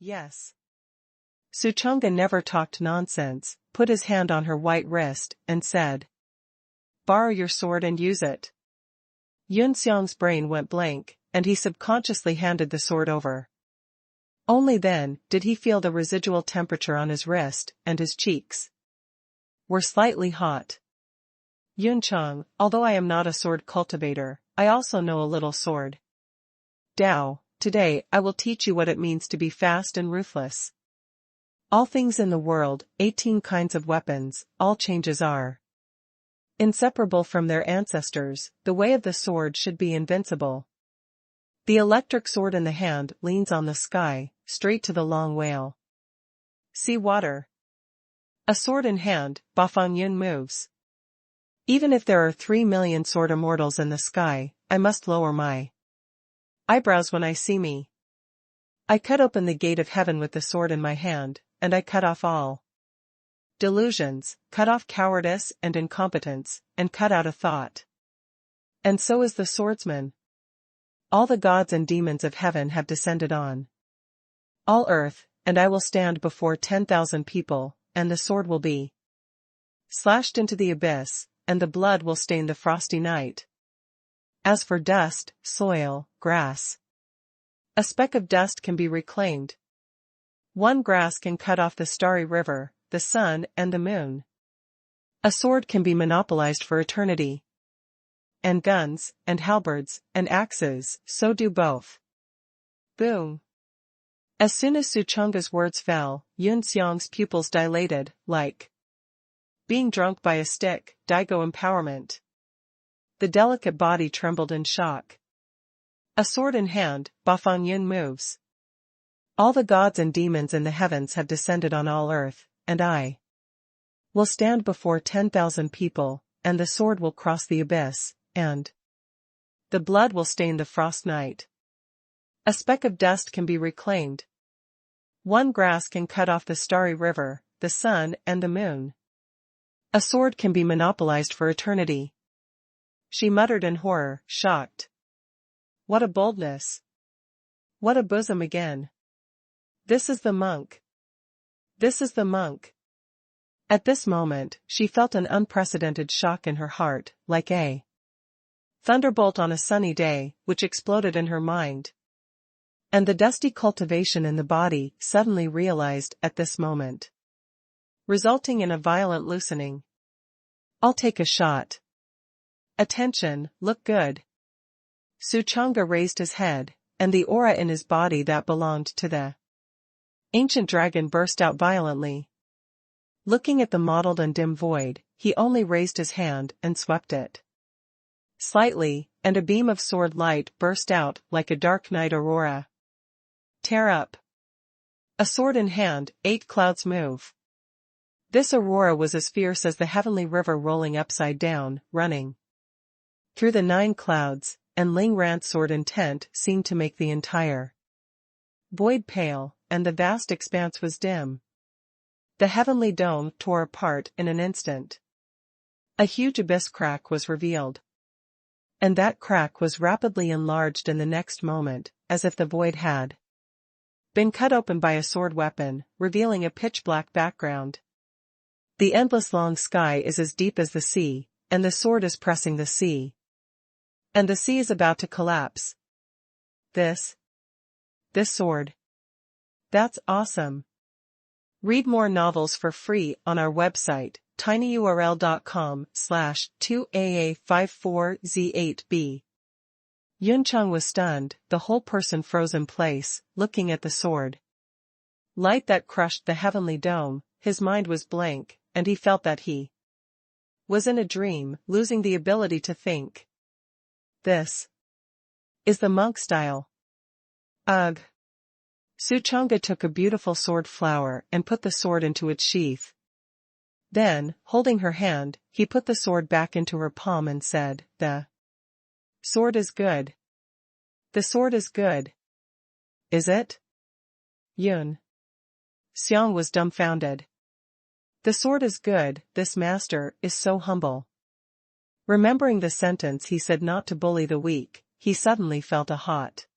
Yes. Suchanga never talked nonsense, put his hand on her white wrist, and said, "Borrow your sword and use it." Yun Xiang's brain went blank, and he subconsciously handed the sword over. Only then did he feel the residual temperature on his wrist, and his cheeks were slightly hot. "Yun Chang, although I am not a sword cultivator, I also know a little sword Dao. Today I will teach you what it means to be fast and ruthless. All things in the world, 18 kinds of weapons, all changes are inseparable from their ancestors. The way of the sword should be invincible. The electric sword in the hand leans on the sky, straight to the long whale. Sea water. A sword in hand, Bafang Yun moves. Even if there are 3 million sword immortals in the sky, I must lower my eyebrows when I see me. I cut open the gate of heaven with the sword in my hand, and I cut off all delusions, cut off cowardice and incompetence, and cut out a thought. And so is the swordsman. All the gods and demons of heaven have descended on all earth, and I will stand before 10,000 people, and the sword will be slashed into the abyss, and the blood will stain the frosty night. As for dust, soil, grass, a speck of dust can be reclaimed. One grass can cut off the starry river, the sun and the moon. A sword can be monopolized for eternity. And guns, and halberds, and axes, so do both. Boom. As soon as Suchanga's words fell, Yun Xiang's pupils dilated, like being drunk by a stick. Daigo empowerment. The delicate body trembled in shock. A sword in hand, Bafang Yun moves. All the gods and demons in the heavens have descended on all earth, and I will stand before 10,000 people, and the sword will cross the abyss, and the blood will stain the frost night. A speck of dust can be reclaimed. One grass can cut off the starry river, the sun and the moon. A sword can be monopolized for eternity. She muttered in horror, shocked. What a boldness! What a bosom again! This is the monk. This is the monk. At this moment, she felt an unprecedented shock in her heart, like a thunderbolt on a sunny day, which exploded in her mind. And the dusty cultivation in the body suddenly realized at this moment, resulting in a violent loosening. I'll take a shot. Attention, look good. Suchanga raised his head, and the aura in his body that belonged to the ancient dragon burst out violently. Looking at the mottled and dim void, he only raised his hand and swept it slightly, and a beam of sword light burst out like a dark night aurora. Tear up. A sword in hand, 8 clouds move. This aurora was as fierce as the heavenly river rolling upside down, running through the 9 clouds, and Ling Rant's sword intent seemed to make the entire void pale, and the vast expanse was dim. The heavenly dome tore apart in an instant. A huge abyss crack was revealed. And that crack was rapidly enlarged in the next moment, as if the void had been cut open by a sword weapon, revealing a pitch-black background. The endless long sky is as deep as the sea, and the sword is pressing the sea. And the sea is about to collapse. This sword. That's awesome. Read more novels for free on our website, tinyurl.com/2AA54Z8B. Yunchang was stunned, the whole person froze in place, looking at the sword light that crushed the heavenly dome. His mind was blank, and he felt that he was in a dream, losing the ability to think. This is the monk style. Ugh. Suchanga took a beautiful sword flower and put the sword into its sheath. Then, holding her hand, he put the sword back into her palm and said, "The sword is good. The sword is good." Is it? Yun Xiang was dumbfounded. The sword is good, this master is so humble. Remembering the sentence he said not to bully the weak, he suddenly felt a hot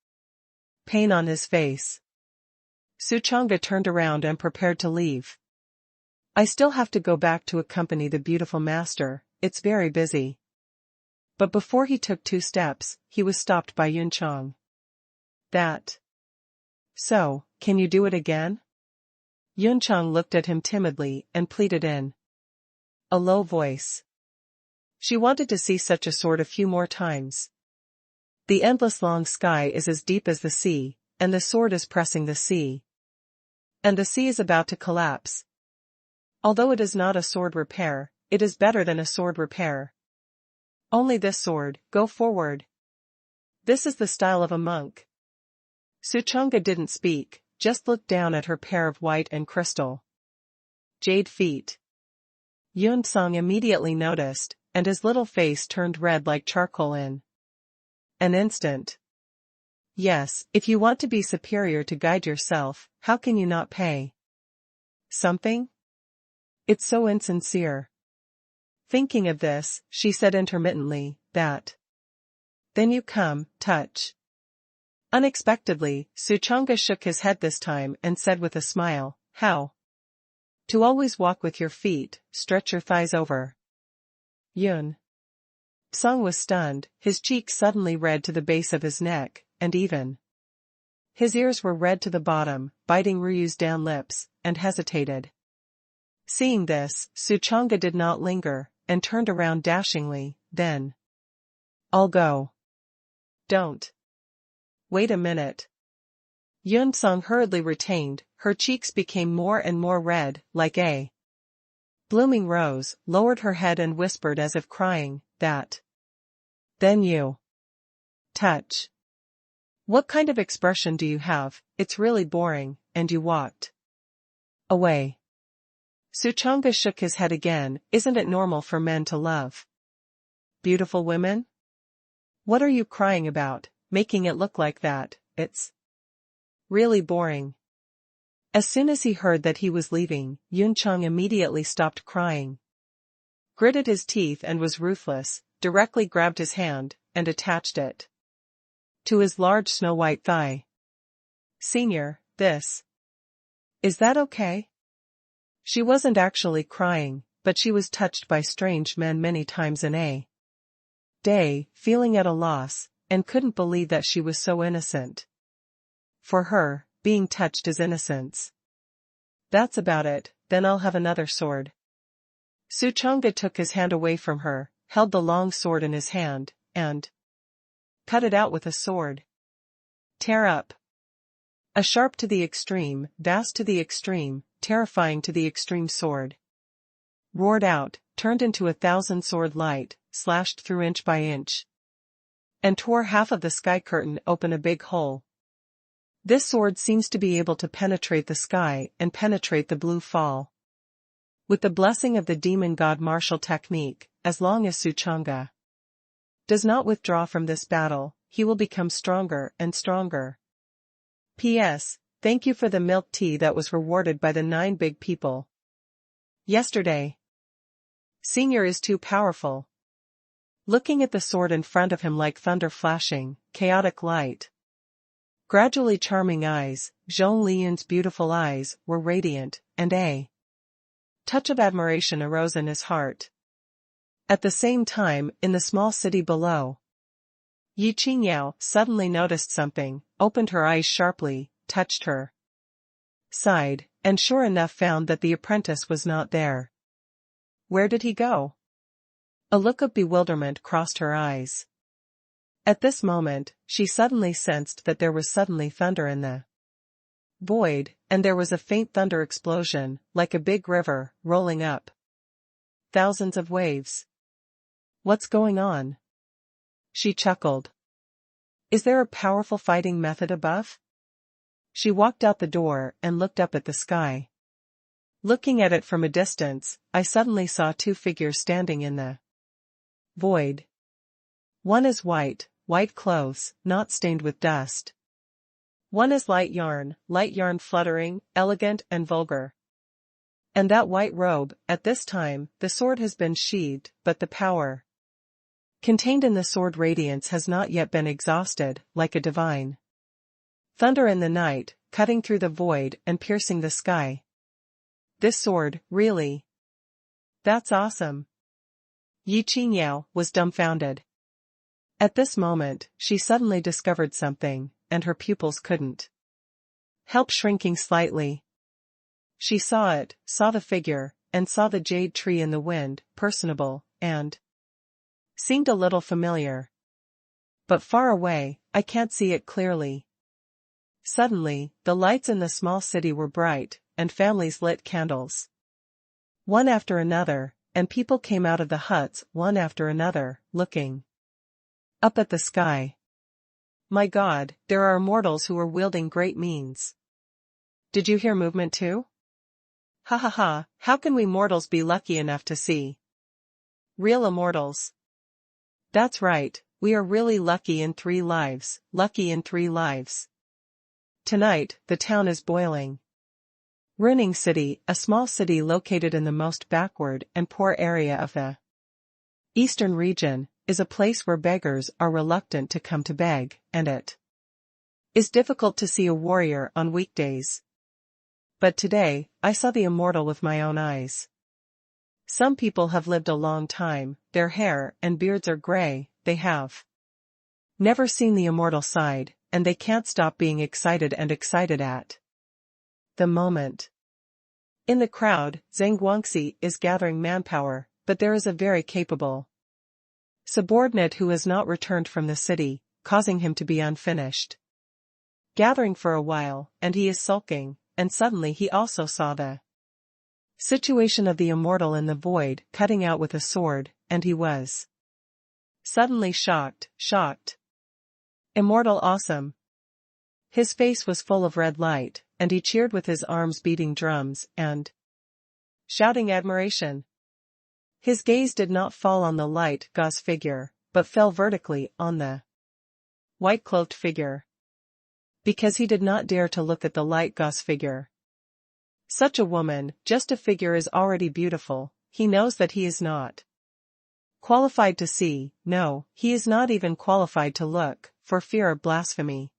pain on his face. Suchanga turned around and prepared to leave. I still have to go back to accompany the beautiful master, it's very busy. But before he took 2 steps, he was stopped by Yunchang. That. So, can you do it again? Yunchang looked at him timidly and pleaded in a low voice. She wanted to see such a sword a few more times. The endless long sky is as deep as the sea, and the sword is pressing the sea. And the sea is about to collapse. Although it is not a sword repair, it is better than a sword repair. Only this sword, go forward. This is the style of a monk. Suchanga didn't speak, just looked down at her pair of white and crystal jade feet. Yun-sung immediately noticed, and his little face turned red like charcoal in an instant. Yes, if you want to be superior to guide yourself, how can you not pay something? It's so insincere. Thinking of this, she said intermittently, that. Then you come, touch. Unexpectedly, Suchanga shook his head this time and said with a smile, how? To always walk with your feet, stretch your thighs over. Yun. Sung was stunned, his cheeks suddenly red to the base of his neck, and even his ears were red to the bottom, biting Ryu's down lips, and hesitated. Seeing this, Suchanga did not linger, and turned around dashingly, then. I'll go. Don't. Wait a minute. Yun-sung hurriedly retained, her cheeks became more and more red, like a blooming rose, lowered her head and whispered as if crying, that. Then you. Touch. What kind of expression do you have? It's really boring, and you walked away. Suchanga shook his head again, isn't it normal for men to love beautiful women? What are you crying about, making it look like that? It's really boring. As soon as he heard that he was leaving, Yunchang immediately stopped crying, gritted his teeth and was ruthless, directly grabbed his hand, and attached it to his large snow-white thigh. Senior, this. Is that okay? She wasn't actually crying, but she was touched by strange men many times in a day, feeling at a loss, and couldn't believe that she was so innocent. For her, being touched is innocence. That's about it, then I'll have another sword. Suchanga took his hand away from her, held the long sword in his hand, and cut it out with a sword. Tear up. A sharp to the extreme, vast to the extreme, terrifying to the extreme sword. Roared out, turned into 1,000 sword light, slashed through inch by inch. And tore half of the sky curtain open a big hole. This sword seems to be able to penetrate the sky and penetrate the blue fall. With the blessing of the demon god martial technique, as long as Suchanga does not withdraw from this battle, he will become stronger and stronger. P.S. Thank you for the milk tea that was rewarded by the 9 big people yesterday. Senior is too powerful. Looking at the sword in front of him like thunder flashing, chaotic light. Gradually charming eyes, Zhong Liyun's beautiful eyes were radiant, and a touch of admiration arose in his heart. At the same time, in the small city below, Yi Qingyao suddenly noticed something, opened her eyes sharply, touched her side, and sure enough found that the apprentice was not there. Where did he go? A look of bewilderment crossed her eyes. At this moment, she suddenly sensed that there was suddenly thunder in the void, and there was a faint thunder explosion, like a big river, rolling up. Thousands of waves. What's going on? She chuckled. Is there a powerful fighting method above? She walked out the door and looked up at the sky. Looking at it from a distance, I suddenly saw 2 figures standing in the void. One is white clothes, not stained with dust. One is light yarn fluttering, elegant and vulgar. And that white robe, at this time, the sword has been sheathed, but the power contained in the sword radiance has not yet been exhausted, like a divine Thunder in the night, cutting through the void and piercing the sky. This sword, really? That's awesome. Yi Qingyao was dumbfounded. At this moment, she suddenly discovered something, and her pupils couldn't help shrinking slightly. She saw it, saw the figure, and saw the jade tree in the wind, personable, and seemed a little familiar. But far away, I can't see it clearly. Suddenly, the lights in the small city were bright, and families lit candles. One after another, and people came out of the huts one after another, looking up at the sky. My God, there are immortals who are wielding great means. Did you hear movement too? Ha ha ha, how can we mortals be lucky enough to see real immortals? That's right, we are really lucky in 3 lives, lucky in 3 lives. Tonight, the town is boiling. Ruining City, a small city located in the most backward and poor area of the eastern region, is a place where beggars are reluctant to come to beg, and it is difficult to see a warrior on weekdays. But today, I saw the immortal with my own eyes. Some people have lived a long time, their hair and beards are gray, they have never seen the immortal side, and they can't stop being excited at the moment. In the crowd, Zhang Guangxi is gathering manpower, but there is a very capable subordinate who has not returned from the city, causing him to be unfinished gathering for a while, and he is sulking, and suddenly he also saw the situation of the immortal in the void, cutting out with a sword, and he was suddenly shocked. Immortal awesome. His face was full of red light, and he cheered with his arms beating drums, and shouting admiration. His gaze did not fall on the light gauze figure, but fell vertically on the white-cloaked figure. Because he did not dare to look at the light gauze figure. Such a woman, just a figure, is already beautiful. He knows that he is not qualified to see, no, he is not even qualified to look, for fear of blasphemy.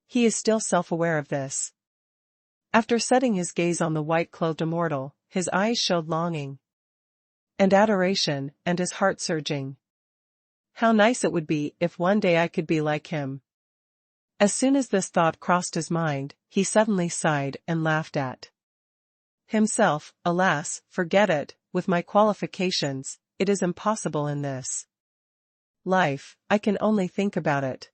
He is still self-aware of this. After setting his gaze on the white-clothed immortal, his eyes showed longing and adoration, and his heart surging. How nice it would be if one day I could be like him. As soon as this thought crossed his mind, he suddenly sighed and laughed at himself. Alas, forget it, with my qualifications, it is impossible in this life, I can only think about it.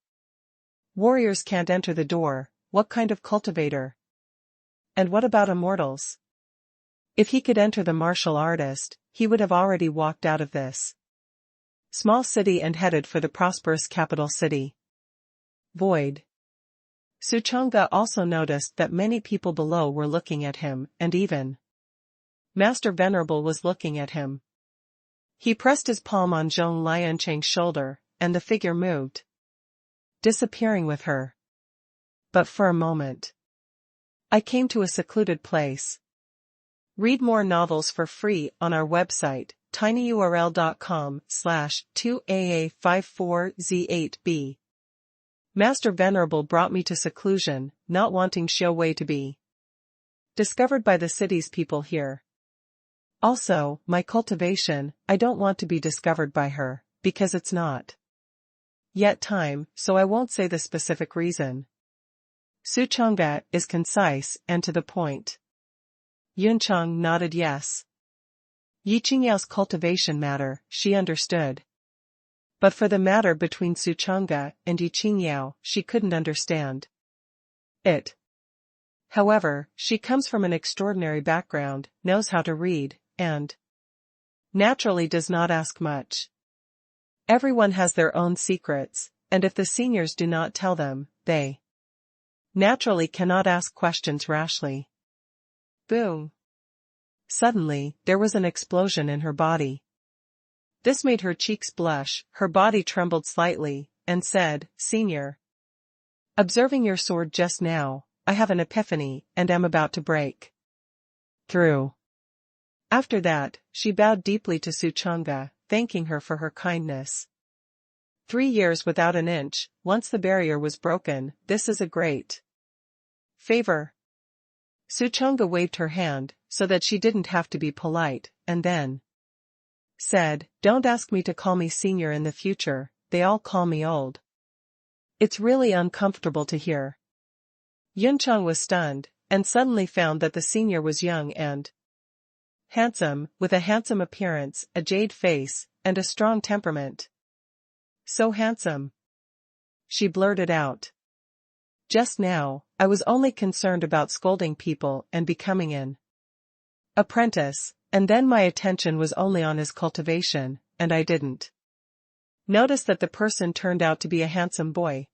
Warriors can't enter the door, what kind of cultivator? And what about immortals? If he could enter the martial artist, he would have already walked out of this small city and headed for the prosperous capital city. Void. Suchanga also noticed that many people below were looking at him, and even Master Venerable was looking at him. He pressed his palm on Zhong Liancheng's shoulder, and the figure moved, disappearing with her. But for a moment, I came to a secluded place. Read more novels for free on our website, tinyurl.com/2aa54z8b. Master Venerable brought me to seclusion, not wanting Xiao Wei to be discovered by the city's people here. Also, my cultivation, I don't want to be discovered by her, because it's not yet time, so I won't say the specific reason. Suchanga is concise and to the point. Yuncheng nodded yes. Yi Qingyao's cultivation matter, she understood. But for the matter between Suchanga and Yi Qingyao, she couldn't understand it. However, she comes from an extraordinary background, knows how to read, and naturally does not ask much. Everyone has their own secrets, and if the seniors do not tell them, they naturally cannot ask questions rashly. Boom. Suddenly, there was an explosion in her body. This made her cheeks blush, her body trembled slightly, and said, "Senior, observing your sword just now, I have an epiphany, and am about to break through." After that, she bowed deeply to Suchanga, thanking her for her kindness. 3 years without an inch, once the barrier was broken, this is a great favor. Suchonga waved her hand, so that she didn't have to be polite, and then said, "Don't ask me to call me senior in the future, they all call me old. It's really uncomfortable to hear." Yunchang was stunned, and suddenly found that the senior was young and handsome, with a handsome appearance, a jade face, and a strong temperament. "So handsome," she blurted out. "Just now, I was only concerned about scolding people and becoming an apprentice, and then my attention was only on his cultivation, and I didn't notice that the person turned out to be a handsome boy.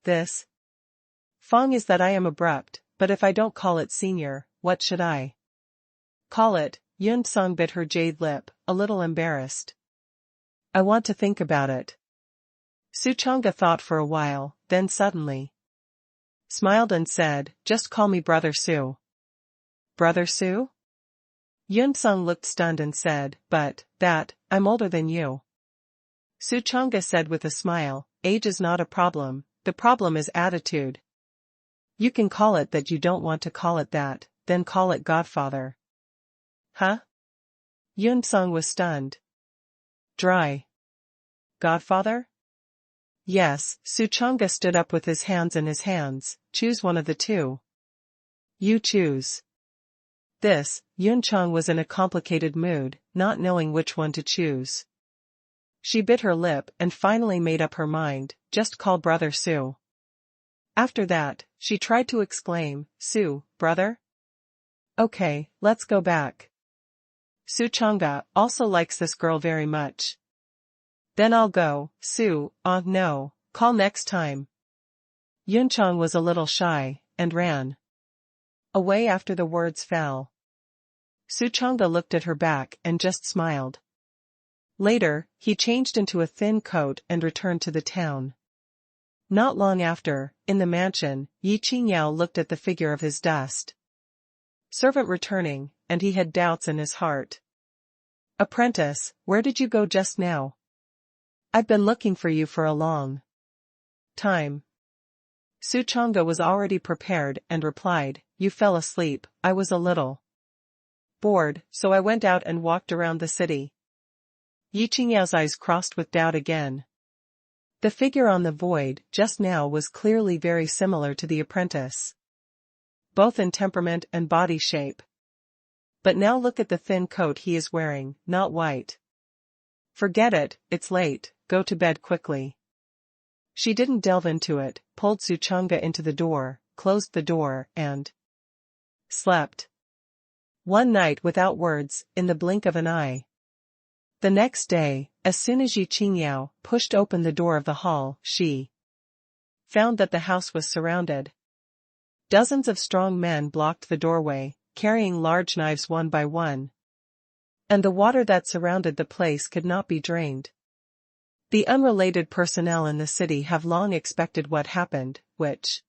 This Fong is that I am abrupt, but if I don't call it senior, what should I call it?" Yun Song bit her jade lip, a little embarrassed. "I want to think about it." Suchonga thought for a while, then suddenly smiled and said, "Just call me Brother Su." "Brother Su?" Yun Song looked stunned and said, I'm older than you." Suchonga said with a smile, "Age is not a problem, the problem is attitude. You can call it that, you don't want to call it that, then call it Godfather." "Huh?" Yun Song was stunned. "Dry. Godfather?" "Yes." Suchonga stood up with his hands in his hands. "Choose one of the two." "You choose." Yunchang was in a complicated mood, not knowing which one to choose. She bit her lip and finally made up her mind, "Just call Brother Su." After that, she tried to exclaim, "Su, brother? Okay, let's go back. Suchonga also likes this girl very much." "Then I'll go, Su." No, call next time." Yunchang was a little shy, and ran away after the words fell. Suchonga looked at her back and just smiled. Later, he changed into a thin coat and returned to the town. Not long after, in the mansion, Yi Qingyao looked at the figure of his dust servant returning, and he had doubts in his heart. "Apprentice, where did you go just now? I've been looking for you for a long time." Suchonga was already prepared and replied, "You fell asleep, I was a little bored, so I went out and walked around the city." Yi Qingyao's eyes crossed with doubt again. The figure on the void just now was clearly very similar to the apprentice, both in temperament and body shape. But now look at the thin coat he is wearing, not white. "Forget it, it's late, go to bed quickly." She didn't delve into it, pulled Suchonga into the door, closed the door, and slept. One night without words, in the blink of an eye. The next day, as soon as Yi Qingyao pushed open the door of the hall, she found that the house was surrounded. Dozens of strong men blocked the doorway, carrying large knives one by one. And the water that surrounded the place could not be drained. The unrelated personnel in the city have long expected what happened, which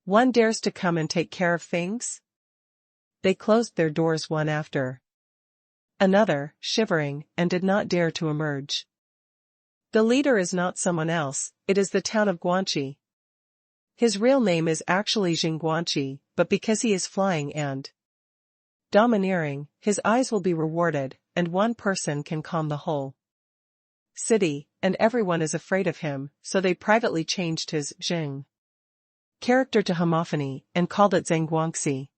one dares to come and take care of things? They closed their doors one after another, shivering, and did not dare to emerge. The leader is not someone else, it is the town of Guanxi. His real name is actually Jing Guanxi, but because he is flying and domineering, his eyes will be rewarded, and one person can calm the whole city, and everyone is afraid of him, so they privately changed his Jing character to homophony and called it Zhangguangxi.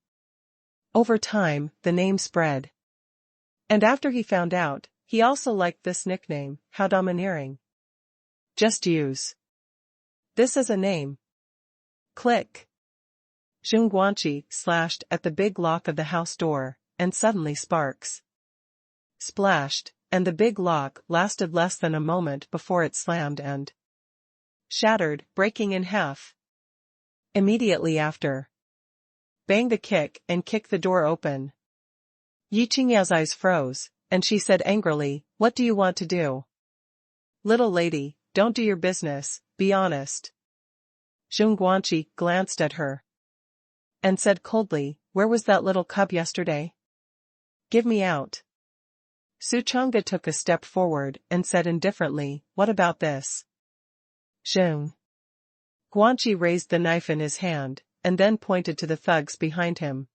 Over time, the name spread. And after he found out, he also liked this nickname, how domineering. Just use this as a name. Click. Jing Guanxi slashed at the big lock of the house door, and suddenly sparks splashed, and the big lock lasted less than a moment before it slammed and shattered, breaking in half. Immediately after, bang the kick and kick the door open. Yi Qingyao's eyes froze, and she said angrily, "What do you want to do? Little lady, don't do your business, be honest." Jing Guanxi glanced at her and said coldly, "Where was that little cub yesterday? Give me out." Suchanga took a step forward and said indifferently, "What about this?" Zheng. Guanqi raised the knife in his hand, and then pointed to the thugs behind him.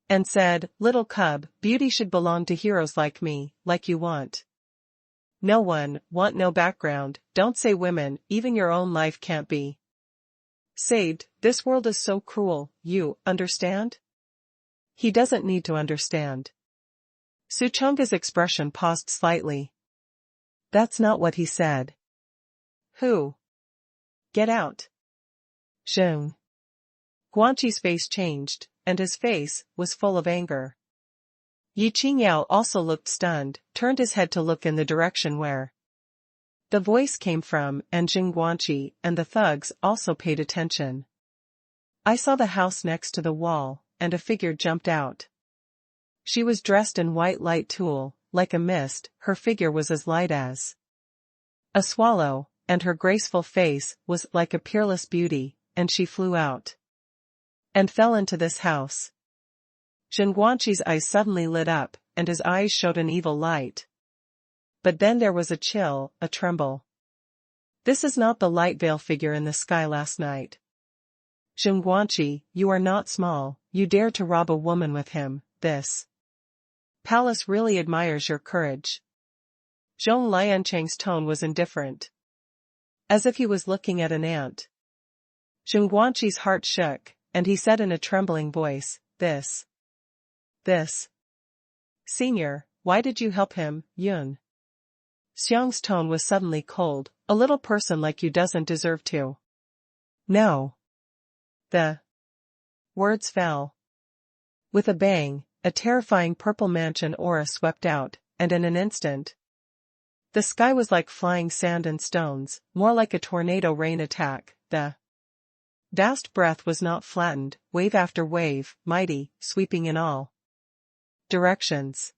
And said, "Little cub, beauty should belong to heroes like me, like you want. No one, want no background, don't say women, even your own life can't be saved, this world is so cruel, you, understand?" He doesn't need to understand. Suchanga's expression paused slightly. That's not what he said. Who? Get out. Zheng. Guanqi's face changed, and his face was full of anger. Yi Qingyao also looked stunned, turned his head to look in the direction where the voice came from, and Jing Guanqi and the thugs also paid attention. I saw the house next to the wall, and a figure jumped out. She was dressed in white light tulle, like a mist, her figure was as light as a swallow, and her graceful face was like a peerless beauty, and she flew out and fell into this house. Jing Guanqi's eyes suddenly lit up, and his eyes showed an evil light. But then there was a chill, a tremble. This is not the light veil figure in the sky last night. Jing Guanqi, you are not small, you dare to rob a woman with him, this palace really admires your courage. Zhong Liancheng's tone was indifferent, as if he was looking at an ant. Jing Guanqi's heart shook, and he said in a trembling voice, This. Senior, why did you help him, Yun? Xiang's tone was suddenly cold, a little person like you doesn't deserve to. No. The words fell. With a bang, a terrifying purple mansion aura swept out, and in an instant, the sky was like flying sand and stones, more like a tornado rain attack. The vast breath was not flattened, wave after wave, mighty, sweeping in all directions.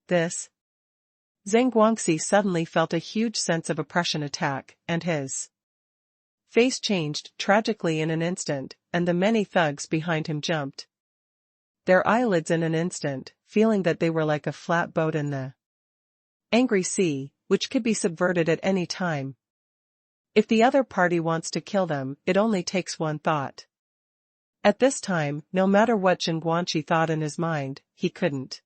This. Zheng Guangxi suddenly felt a huge sense of oppression attack, and his face changed tragically in an instant, and the many thugs behind him jumped their eyelids in an instant, feeling that they were like a flat boat in the angry sea, which could be subverted at any time. If the other party wants to kill them, it only takes one thought. At this time, no matter what Jing Guanqi thought in his mind, he couldn't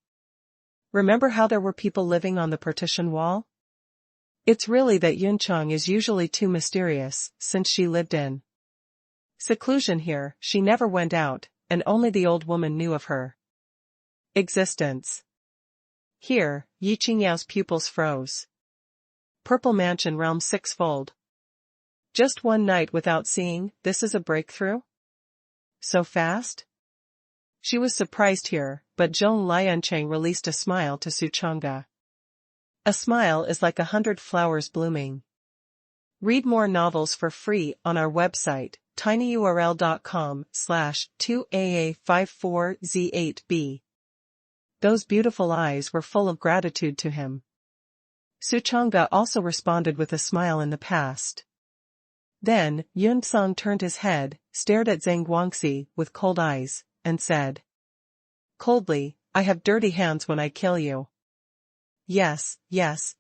remember how there were people living on the partition wall? It's really that Yuncheng is usually too mysterious, since she lived in seclusion here, she never went out, and only the old woman knew of her existence. Here, Yi Qingyao's pupils froze. Purple Mansion realm sixfold. Just one night without seeing, this is a breakthrough? So fast? She was surprised here, but Zhong Liancheng released a smile to Suchanga. A smile is like 100 flowers blooming. Read more novels for free on our website, tinyurl.com/2aa54z8b. Those beautiful eyes were full of gratitude to him. Suchanga also responded with a smile in the past. Then, Yuntsong turned his head, stared at Zheng Guangxi with cold eyes, and said coldly, I have dirty hands when I kill you. Yes. Zheng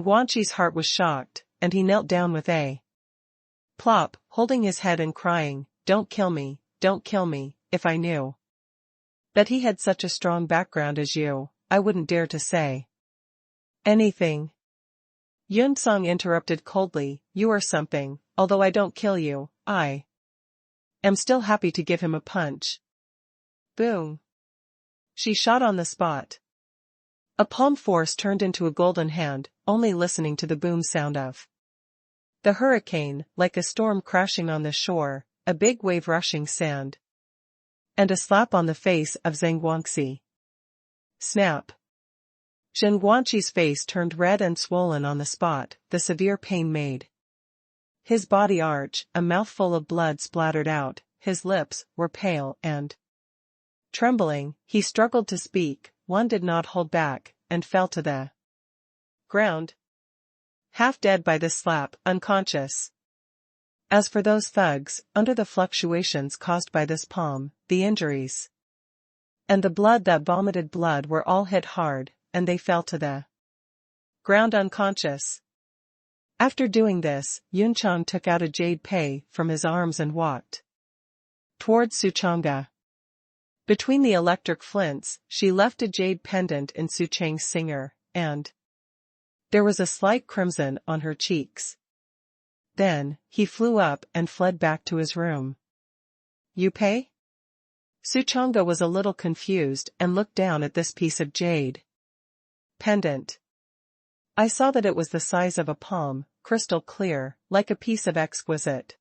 Guangxi's heart was shocked, and he knelt down with a plop, holding his head and crying, don't kill me, if I knew that he had such a strong background as you, I wouldn't dare to say anything. Yuntsong interrupted coldly, you are something, although I don't kill you, I am still happy to give him a punch. Boom. She shot on the spot. A palm force turned into a golden hand, only listening to the boom sound of the hurricane, like a storm crashing on the shore, a big wave rushing sand, and a slap on the face of Zheng Guangxi. Snap. Zheng Guangxi's face turned red and swollen on the spot, the severe pain made his body arch, a mouthful of blood splattered out, his lips were pale and trembling, he struggled to speak, one did not hold back, and fell to the ground. Half dead by this slap, unconscious. As for those thugs, under the fluctuations caused by this palm, the injuries And the blood that vomited blood were all hit hard, and they fell to the ground unconscious. After doing this, Yunchang took out a jade pei from his arms and walked towards Suchanga. Between the electric flints, she left a jade pendant in Suchang's singer, and there was a slight crimson on her cheeks. Then, he flew up and fled back to his room. You pay? Suchanga was a little confused and looked down at this piece of jade pendant. I saw that it was the size of a palm, crystal clear, like a piece of exquisite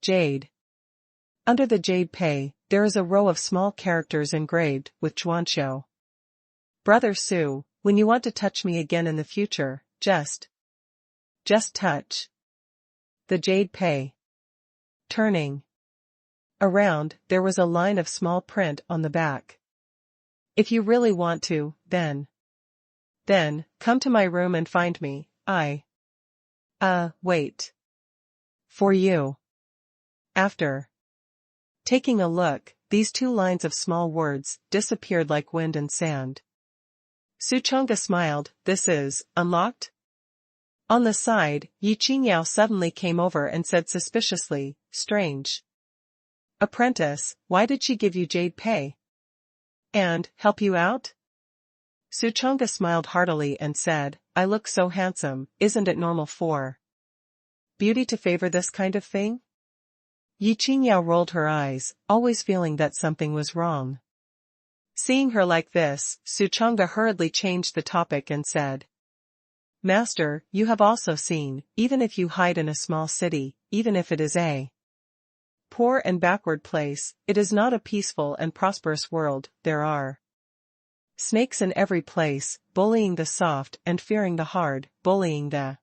jade. Under the jade pei, there is a row of small characters engraved with Zhuanxiu. Brother Su, when you want to touch me again in the future, just touch the jade pei. Turning around, there was a line of small print on the back. If you really want to, then come to my room and find me. Wait for you. After taking a look, these two lines of small words disappeared like wind and sand. Suchanga smiled. This is unlocked? On the side, Yi Qingyao suddenly came over and said suspiciously, strange. Apprentice, why did she give you jade pei? And help you out? Suchanga smiled heartily and said, I look so handsome, isn't it normal for beauty to favor this kind of thing? Yi Qingyao rolled her eyes, always feeling that something was wrong. Seeing her like this, Suchanga hurriedly changed the topic and said, Master, you have also seen, even if you hide in a small city, even if it is a poor and backward place, it is not a peaceful and prosperous world. There are snakes in every place, bullying the soft and fearing the hard, bullying the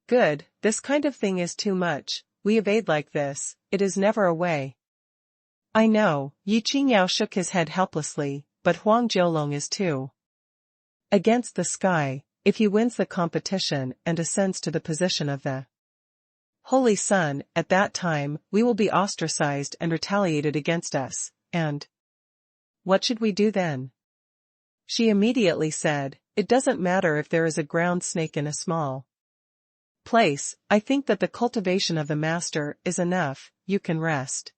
good. This kind of thing is too much. We evade like this, it is never a way. I know, Yi Qingyao shook his head helplessly, but Huang Jiolong is too against the sky. If he wins the competition and ascends to the position of the Holy Sun, at that time, we will be ostracized and retaliated against us, and what should we do then? She immediately said, it doesn't matter if there is a ground snake in a small place, I think that the cultivation of the master is enough, you can rest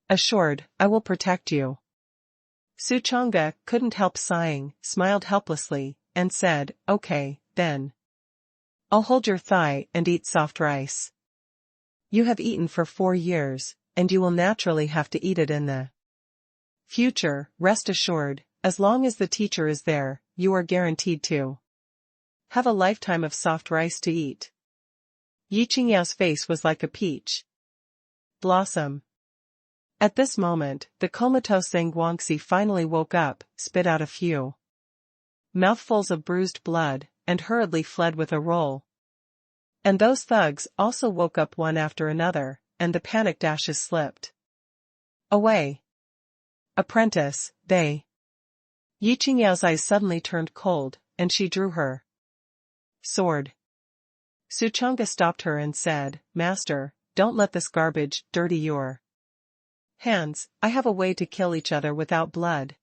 assured, I will protect you. Suchanga couldn't help sighing, smiled helplessly, and said, okay, then. I'll hold your thigh and eat soft rice. You have eaten for 4 years, and you will naturally have to eat it in the future. Rest assured, as long as the teacher is there, you are guaranteed to have a lifetime of soft rice to eat. Yi Qingyao's face was like a peach blossom. At this moment, the comatose Zhang Guangxi finally woke up, spit out a few mouthfuls of bruised blood, and hurriedly fled with a roll. And those thugs also woke up one after another, and the panicked ashes slipped away. Apprentice, they. Yi Qingyao's eyes suddenly turned cold, and she drew her sword. Suchanga stopped her and said, Master, don't let this garbage dirty your hands. I have a way to kill each other without blood.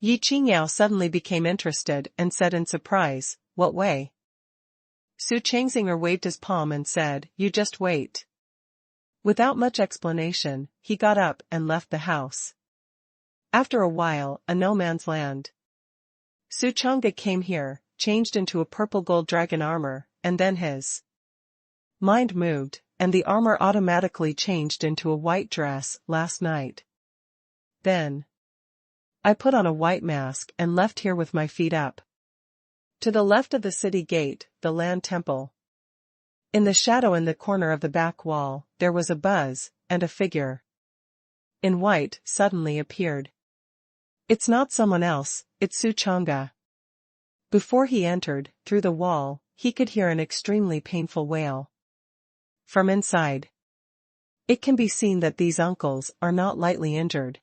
Yi Qingyao suddenly became interested and said in surprise, what way? Su Changxinger waved his palm and said, you just wait. Without much explanation, he got up and left the house. After a while, a no man's land. Suchanga came here, changed into a purple gold dragon armor, and then his mind moved, and the armor automatically changed into a white dress last night. Then I put on a white mask and left here with my feet up. To the left of the city gate, the land temple. In the shadow in the corner of the back wall, there was a buzz, and a figure in white suddenly appeared. It's not someone else, it's Suchanga. Before he entered, through the wall, he could hear an extremely painful wail from inside. It can be seen that these uncles are not lightly injured.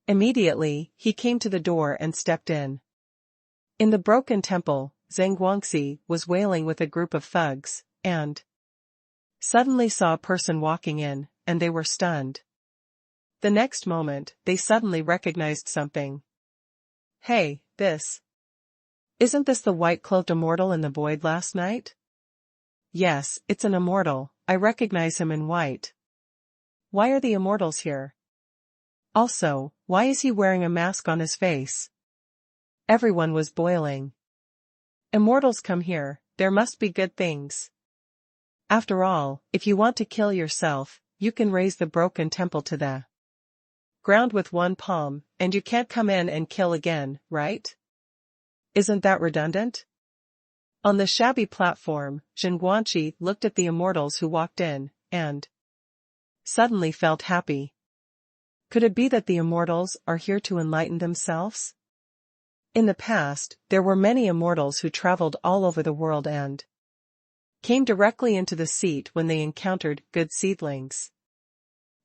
Immediately, he came to the door and stepped in. In the broken temple, Zhang Guangxi was wailing with a group of thugs, and suddenly saw a person walking in, and they were stunned. The next moment, they suddenly recognized something. Hey, isn't this the white-cloaked immortal in the void last night? Yes, it's an immortal, I recognize him in white. Why are the immortals here? Also, why is he wearing a mask on his face? Everyone was boiling. Immortals come here, there must be good things. After all, if you want to kill yourself, you can raise the broken temple to the ground with one palm, and you can't come in and kill again, right? Isn't that redundant? On the shabby platform, Zhenguanqi looked at the immortals who walked in, and suddenly felt happy. Could it be that the immortals are here to enlighten themselves? In the past, there were many immortals who traveled all over the world and came directly into the seat when they encountered good seedlings.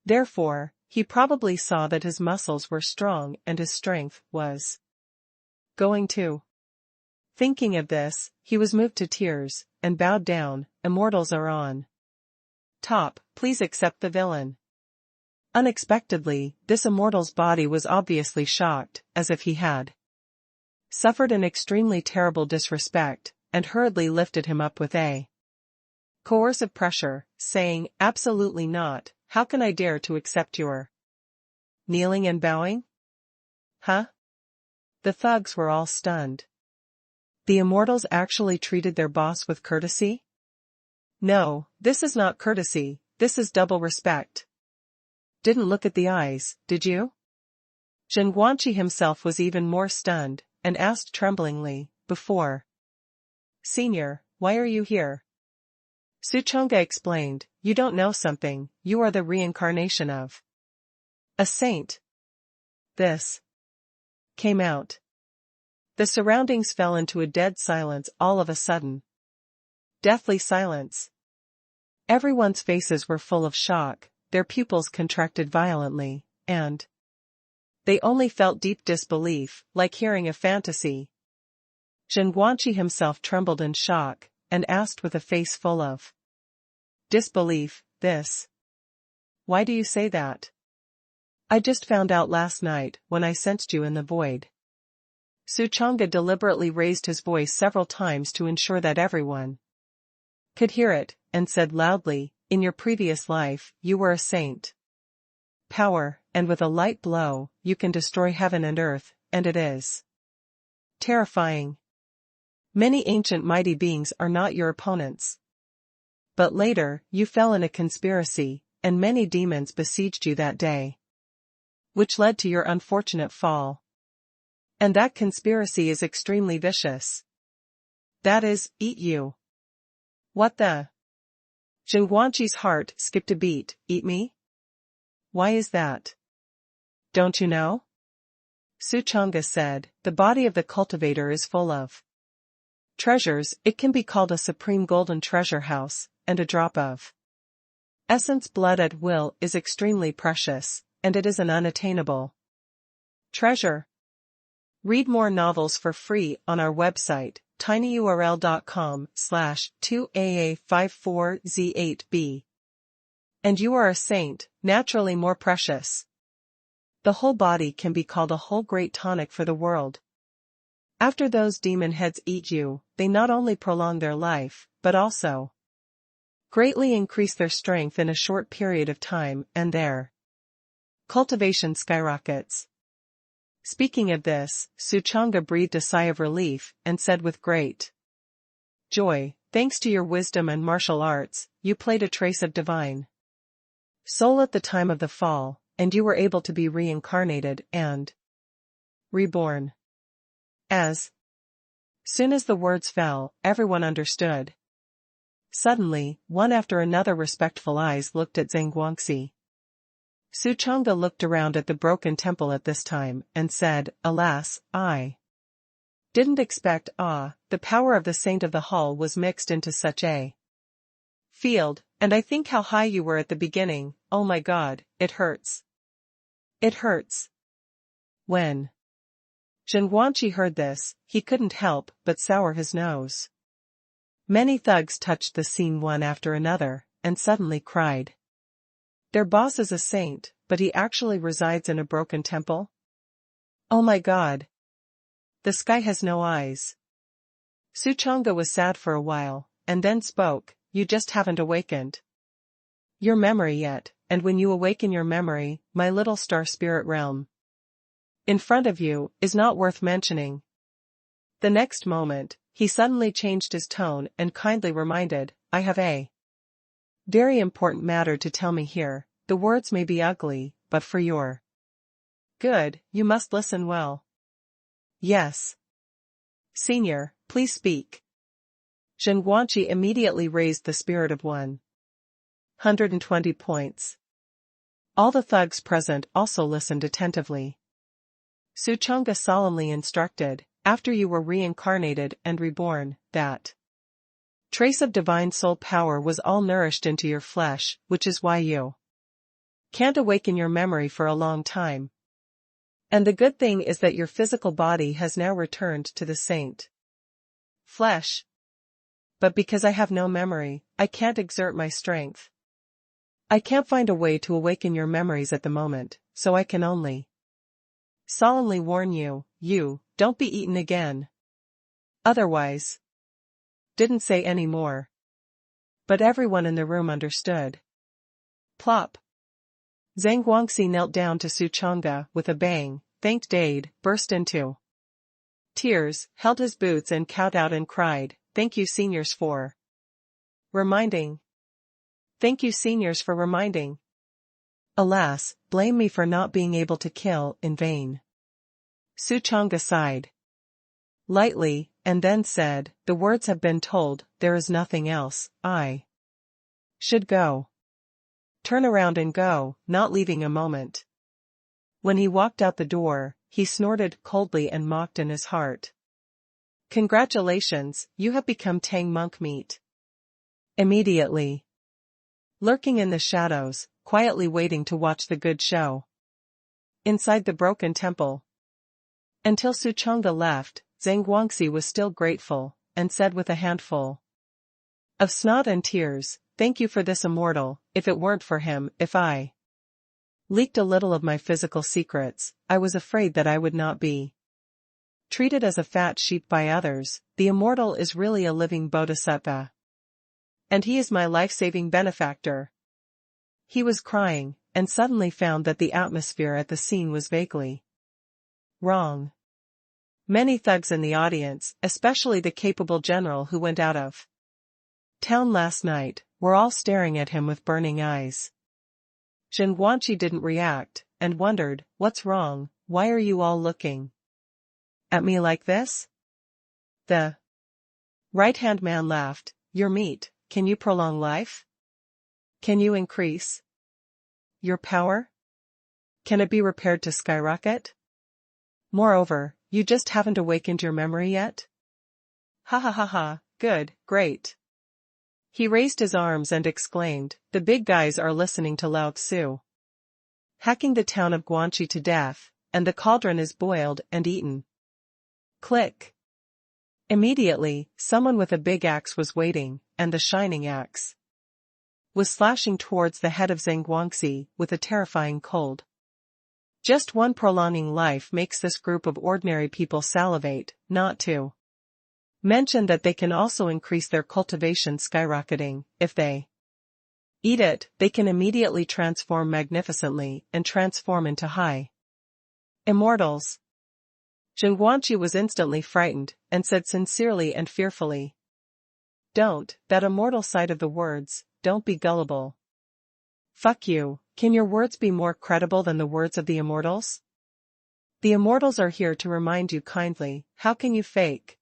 Therefore, he probably saw that his muscles were strong and his strength was going to. Thinking of this, he was moved to tears, and bowed down. Immortals are on top, please accept the villain. Unexpectedly, this immortal's body was obviously shocked, as if he had suffered an extremely terrible disrespect, and hurriedly lifted him up with a coercive pressure, saying, absolutely not, how can I dare to accept your kneeling and bowing? Huh? The thugs were all stunned. The immortals actually treated their boss with courtesy? No, this is not courtesy, this is double respect. Didn't look at the eyes, did you? Zhenguanqi himself was even more stunned, and asked tremblingly, before. Senior, why are you here? Suchonga explained, you don't know something, you are the reincarnation of a saint. This came out. The surroundings fell into a dead silence all of a sudden. Deathly silence. Everyone's faces were full of shock, their pupils contracted violently, and they only felt deep disbelief, like hearing a fantasy. Zhenguanqi himself trembled in shock, and asked with a face full of disbelief, why do you say that? I just found out last night, when I sensed you in the void. Suchonga deliberately raised his voice several times to ensure that everyone could hear it, and said loudly, in your previous life, you were a saint. Power, and with a light blow, you can destroy heaven and earth, and it is terrifying. Many ancient mighty beings are not your opponents. But later, you fell in a conspiracy, and many demons besieged you that day, which led to your unfortunate fall. And that conspiracy is extremely vicious. That is, eat you. What the? Zhenguanqi's heart skipped a beat, eat me? Why is that? Don't you know? Suchonga said, the body of the cultivator is full of treasures, it can be called a supreme golden treasure house, and a drop of essence blood at will is extremely precious, and it is an unattainable treasure. Read more novels for free on our website, tinyurl.com/2aa54z8b. And you are a saint, naturally more precious. The whole body can be called a whole great tonic for the world. After those demon heads eat you, they not only prolong their life, but also greatly increase their strength in a short period of time, and their cultivation skyrockets. Speaking of this, Suchonga breathed a sigh of relief, and said with great joy, thanks to your wisdom and martial arts, you played a trace of divine soul at the time of the fall, and you were able to be reincarnated and reborn. As soon as the words fell, everyone understood. Suddenly, one after another respectful eyes looked at Zhenguanqi. Suchonga looked around at the broken temple at this time, and said, alas, I didn't expect the power of the saint of the hall was mixed into such a field, and I think how high you were at the beginning, oh my god, it hurts. It hurts. When Zhenguanqi heard this, he couldn't help but sour his nose. Many thugs touched the scene one after another, and suddenly cried. Their boss is a saint, but he actually resides in a broken temple? Oh my god. The sky has no eyes. Suchanga was sad for a while, and then spoke, you just haven't awakened your memory yet, and when you awaken your memory, my little star spirit realm in front of you is not worth mentioning. The next moment, he suddenly changed his tone and kindly reminded, I have a very important matter to tell me here. The words may be ugly, but for your good, you must listen well. Yes. Senior, please speak. Zheng Guanqi immediately raised the spirit of 120 points. All the thugs present also listened attentively. Suchanga solemnly instructed, after you were reincarnated and reborn, that trace of divine soul power was all nourished into your flesh, which is why you can't awaken your memory for a long time. And the good thing is that your physical body has now returned to the saint flesh. But because I have no memory, I can't exert my strength. I can't find a way to awaken your memories at the moment, so I can only solemnly warn you, don't be eaten again. Otherwise. Didn't say any more. But everyone in the room understood. Plop. Zhang Guangxi knelt down to Suchanga with a bang, thanked Dade, burst into tears, held his boots and kowed out and cried, thank you seniors for reminding. Thank you seniors for reminding. Alas, blame me for not being able to kill in vain. Suchanga sighed lightly, and then said, the words have been told, there is nothing else, I should go. Turn around and go, not leaving a moment. When he walked out the door, he snorted coldly and mocked in his heart. Congratulations, you have become Tang monk meat. Immediately. Lurking in the shadows, quietly waiting to watch the good show. Inside the broken temple. Until Suchanga left, Zhang Guangxi was still grateful, and said with a handful of snot and tears, thank you for this immortal, if it weren't for him, if I leaked a little of my physical secrets, I was afraid that I would not be treated as a fat sheep by others. The immortal is really a living bodhisattva. And he is my life-saving benefactor. He was crying, and suddenly found that the atmosphere at the scene was vaguely wrong. Many thugs in the audience, especially the capable general who went out of town last night, were all staring at him with burning eyes. Zheng Guanqi didn't react, and wondered, what's wrong, why are you all looking at me like this? The right-hand man laughed, your meat, can you prolong life? Can you increase your power? Can it be repaired to skyrocket? Moreover, you just haven't awakened your memory yet? Ha ha ha ha, good, great. He raised his arms and exclaimed, the big guys are listening to Lao Tzu hacking the town of Guanxi to death, and the cauldron is boiled and eaten. Click. Immediately, someone with a big axe was waiting, and the shining axe was slashing towards the head of Zhang Guangxi with a terrifying cold. Just one prolonging life makes this group of ordinary people salivate, not to mention that they can also increase their cultivation skyrocketing. If they eat it, they can immediately transform magnificently and transform into high immortals. Zheng Guanqi was instantly frightened, and said sincerely and fearfully, don't, that immortal side of the words, don't be gullible. Fuck you, can your words be more credible than the words of the immortals? The immortals are here to remind you kindly, how can you fake?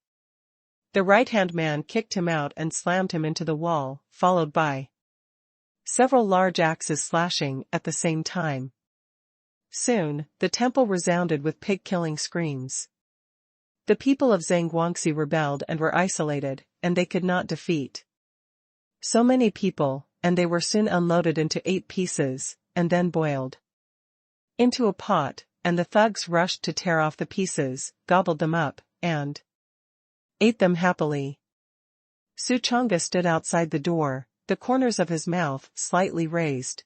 The right-hand man kicked him out and slammed him into the wall, followed by several large axes slashing at the same time. Soon, the temple resounded with pig-killing screams. The people of Zhang Guangxi rebelled and were isolated, and they could not defeat so many people, and they were soon unloaded into 8 pieces, and then boiled into a pot, and the thugs rushed to tear off the pieces, gobbled them up, and ate them happily. Suchanga stood outside the door, the corners of his mouth slightly raised.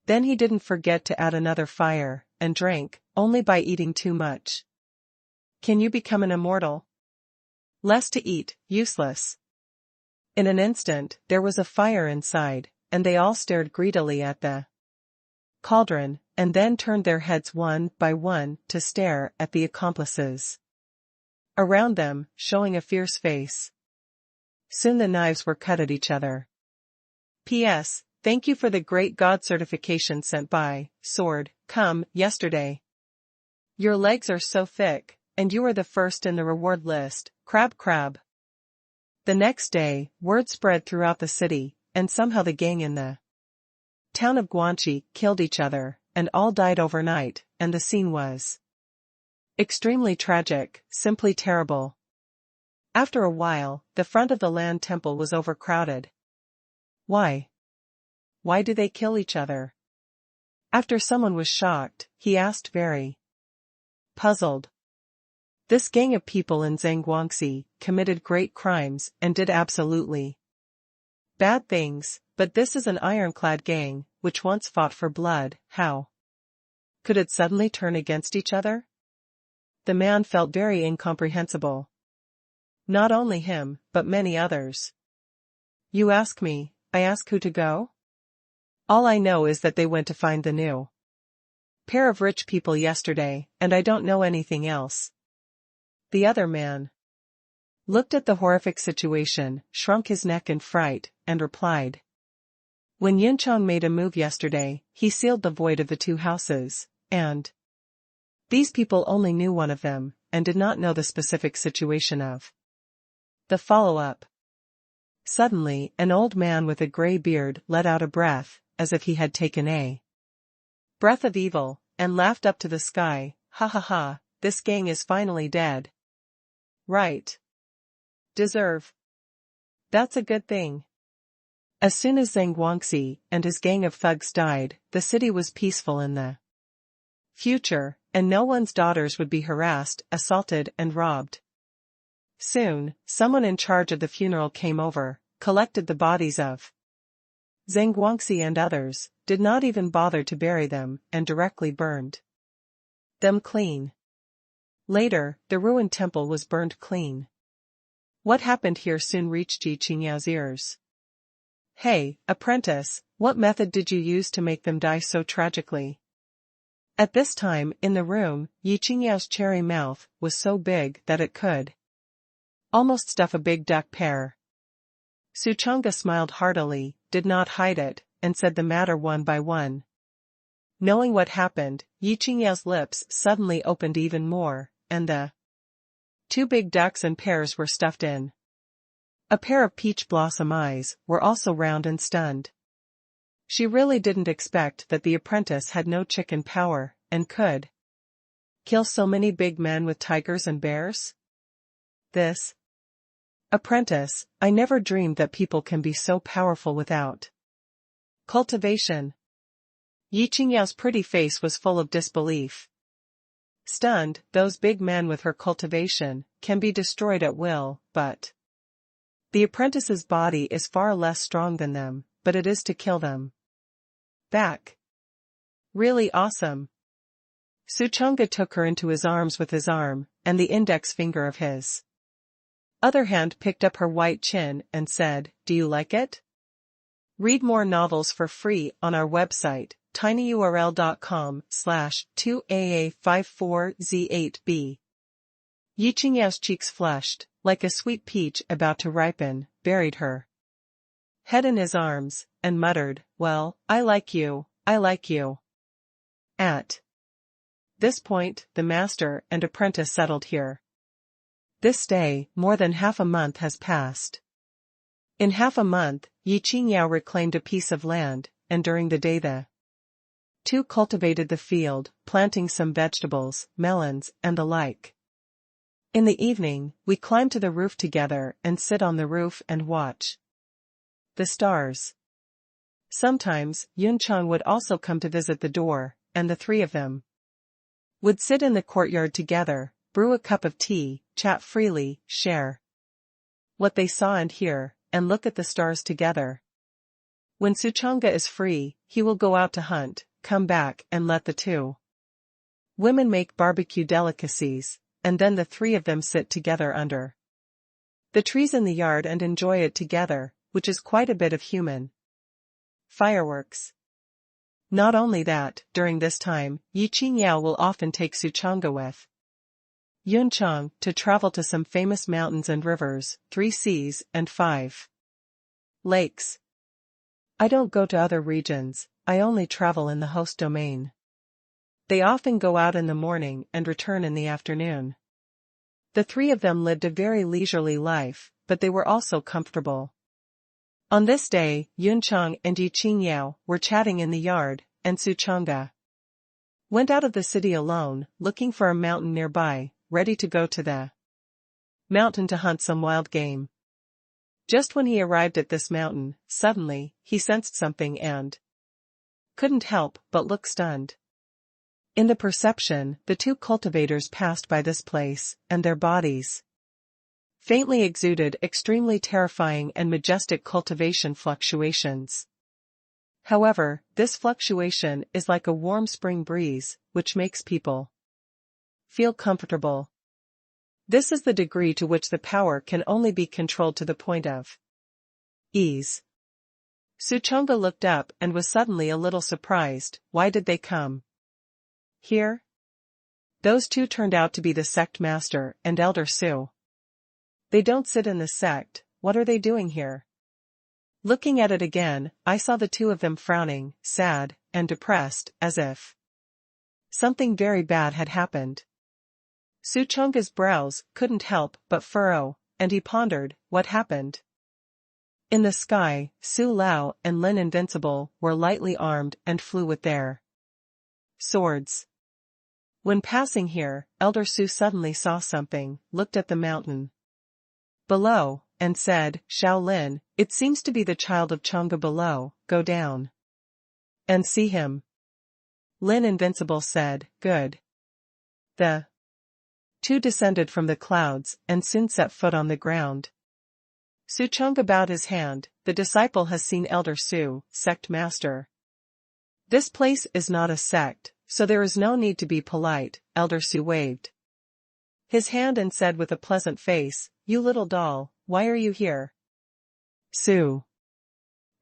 Then he didn't forget to add another fire, and drank, only by eating too much. Can you become an immortal? Less to eat, useless. In an instant, there was a fire inside, and they all stared greedily at the cauldron, and then turned their heads one by one to stare at the accomplices around them, showing a fierce face. Soon the knives were cut at each other. P.S. Thank you for the great God certification sent by Sword, come, yesterday. Your legs are so thick, and you are the first in the reward list, crab. The next day, word spread throughout the city, and somehow the gang in the town of Guanxi killed each other, and all died overnight, and the scene was extremely tragic, simply terrible. After a while, the front of the land temple was overcrowded. Why? Why do they kill each other? After someone was shocked, he asked, very puzzled. This gang of people in Zhangguangxi committed great crimes and did absolutely bad things, but this is an ironclad gang, which once fought for blood. How could it suddenly turn against each other? The man felt very incomprehensible. Not only him, but many others. You ask me, I ask who to go? All I know is that they went to find the new pair of rich people yesterday, and I don't know anything else. The other man looked at the horrific situation, shrunk his neck in fright, and replied. When Yunchang made a move yesterday, he sealed the void of the two houses, and these people only knew one of them, and did not know the specific situation of the follow-up. Suddenly, an old man with a gray beard let out a breath, as if he had taken a breath of evil, and laughed up to the sky. Ha ha ha, this gang is finally dead. Right. Deserve. That's a good thing. As soon as Zhang Guangxi and his gang of thugs died, the city was peaceful in the future, and no one's daughters would be harassed, assaulted, and robbed. Soon, someone in charge of the funeral came over, collected the bodies of Zhang Guangxi and others, did not even bother to bury them, and directly burned them clean. Later, the ruined temple was burned clean. What happened here soon reached Yi Qingyao's ears. Hey, apprentice, what method did you use to make them die so tragically? At this time, in the room, Yi Qingyao's cherry mouth was so big that it could almost stuff a big duck pear. Suchanga smiled heartily, did not hide it, and said the matter one by one. Knowing what happened, Yi Qingyao's lips suddenly opened even more, and the two big ducks and pears were stuffed in. A pair of peach blossom eyes were also round and stunned. She really didn't expect that the apprentice had no chicken power, and could kill so many big men with tigers and bears. This apprentice, I never dreamed that people can be so powerful without cultivation. Yi Qingyao's pretty face was full of disbelief. Stunned, those big men with her cultivation can be destroyed at will, but the apprentice's body is far less strong than them, but it is to kill them back. Really awesome. Suchanga took her into his arms with his arm, and the index finger of his other hand picked up her white chin and said, Do you like it? Read more novels for free on our website, tinyurl.com/2aa54z8b. Yi Qingyao's cheeks flushed, like a sweet peach about to ripen, buried her head in his arms, and muttered, Well, I like you, I like you. At this point, the master and apprentice settled here. This day, more than half a month has passed. In half a month, Yi Qingyao reclaimed a piece of land, and during the day the two cultivated the field, planting some vegetables, melons, and the like. In the evening, we climb to the roof together and sit on the roof and watch the stars. Sometimes, Yunchang would also come to visit the door, and the three of them would sit in the courtyard together, brew a cup of tea, chat freely, share what they saw and hear, and look at the stars together. When Suchanga is free, he will go out to hunt, come back and let the two women make barbecue delicacies, and then the three of them sit together under the trees in the yard and enjoy it together, which is quite a bit of human fireworks. Not only that, during this time, Yi Qingyao will often take Suchanga with Yunchang to travel to some famous mountains and rivers, 3 seas and 5 lakes. I don't go to other regions, I only travel in the host domain. They often go out in the morning and return in the afternoon. The three of them lived a very leisurely life, but they were also comfortable. On this day, Yunchang and Yi Qingyao were chatting in the yard, and Suchanga went out of the city alone, looking for a mountain nearby, ready to go to the mountain to hunt some wild game. Just when he arrived at this mountain, suddenly, he sensed something and couldn't help but look stunned. In the perception, the two cultivators passed by this place, and their bodies faintly exuded extremely terrifying and majestic cultivation fluctuations. However, this fluctuation is like a warm spring breeze, which makes people feel comfortable. This is the degree to which the power can only be controlled to the point of ease. Suchanga looked up and was suddenly a little surprised. Why did they come here? Those two turned out to be the sect master and Elder Su. They don't sit in the sect, what are they doing here? Looking at it again, I saw the two of them frowning, sad, and depressed, as if something very bad had happened. Suchanga's brows couldn't help but furrow, and he pondered, what happened? In the sky, Su Lao and Lin Invincible were lightly armed and flew with their swords. When passing here, Elder Su suddenly saw something, looked at the mountain below, and said, Shaolin, it seems to be the child of Chang'e below, go down and see him. Lin Invincible said, good. The two descended from the clouds and soon set foot on the ground. Suchanga bowed his hand, the disciple has seen Elder Su, sect master. This place is not a sect, so there is no need to be polite, Elder Su waved his hand and said with a pleasant face, you little doll, why are you here? Su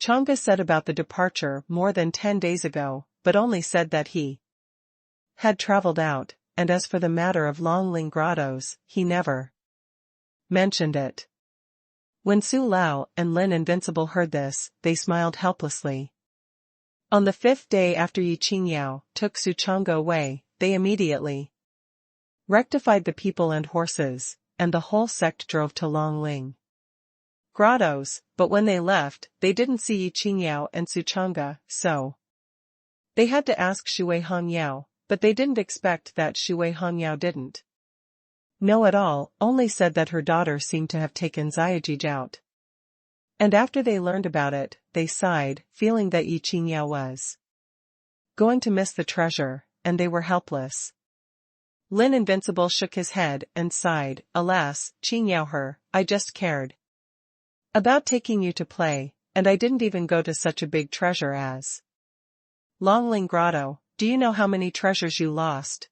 Chang'e said about the departure more than 10 days ago, but only said that he had traveled out, and as for the matter of Longling Grottos, he never mentioned it. When Su Lao and Lin Invincible heard this, they smiled helplessly. On the 5th day after Yi Qingyao took Suchanga away, they immediately rectified the people and horses, and the whole sect drove to Longling Grottos, but when they left, they didn't see Yi Qingyao and Suchanga, so they had to ask Shui Hangyao, but they didn't expect that Shui Hangyao didn't know at all, only said that her daughter seemed to have taken Ziajij out. And after they learned about it, they sighed, feeling that Yi Qingyao was going to miss the treasure, and they were helpless. Lin Invincible shook his head and sighed, alas, Qingyao her, I just cared about taking you to play, and I didn't even go to such a big treasure as Longling Grotto. Do you know how many treasures you lost?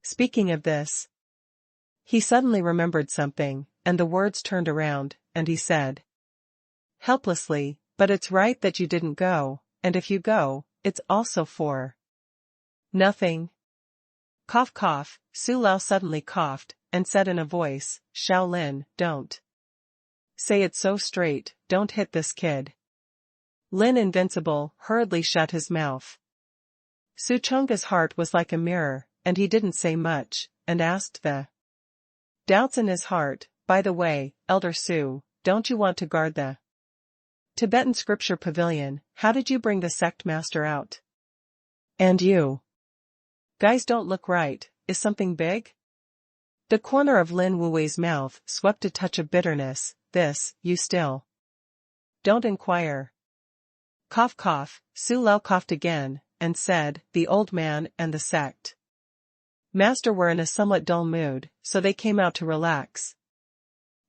Speaking of this, he suddenly remembered something, and the words turned around, and he said helplessly, but it's right that you didn't go, and if you go, it's also for nothing. Cough cough, Su Lao suddenly coughed, and said in a voice, Shaolin, don't say it so straight, don't hit this kid. Lin Invincible hurriedly shut his mouth. Suchanga's heart was like a mirror, and he didn't say much, and asked the doubts in his heart, by the way, Elder Su, don't you want to guard the Tibetan scripture pavilion? How did you bring the sect master out? And you guys don't look right, is something big? The corner of Lin Wuwei's mouth swept a touch of bitterness, this, you still don't inquire. Cough cough, Su Lao coughed again, and said, the old man and the sect master were in a somewhat dull mood, so they came out to relax.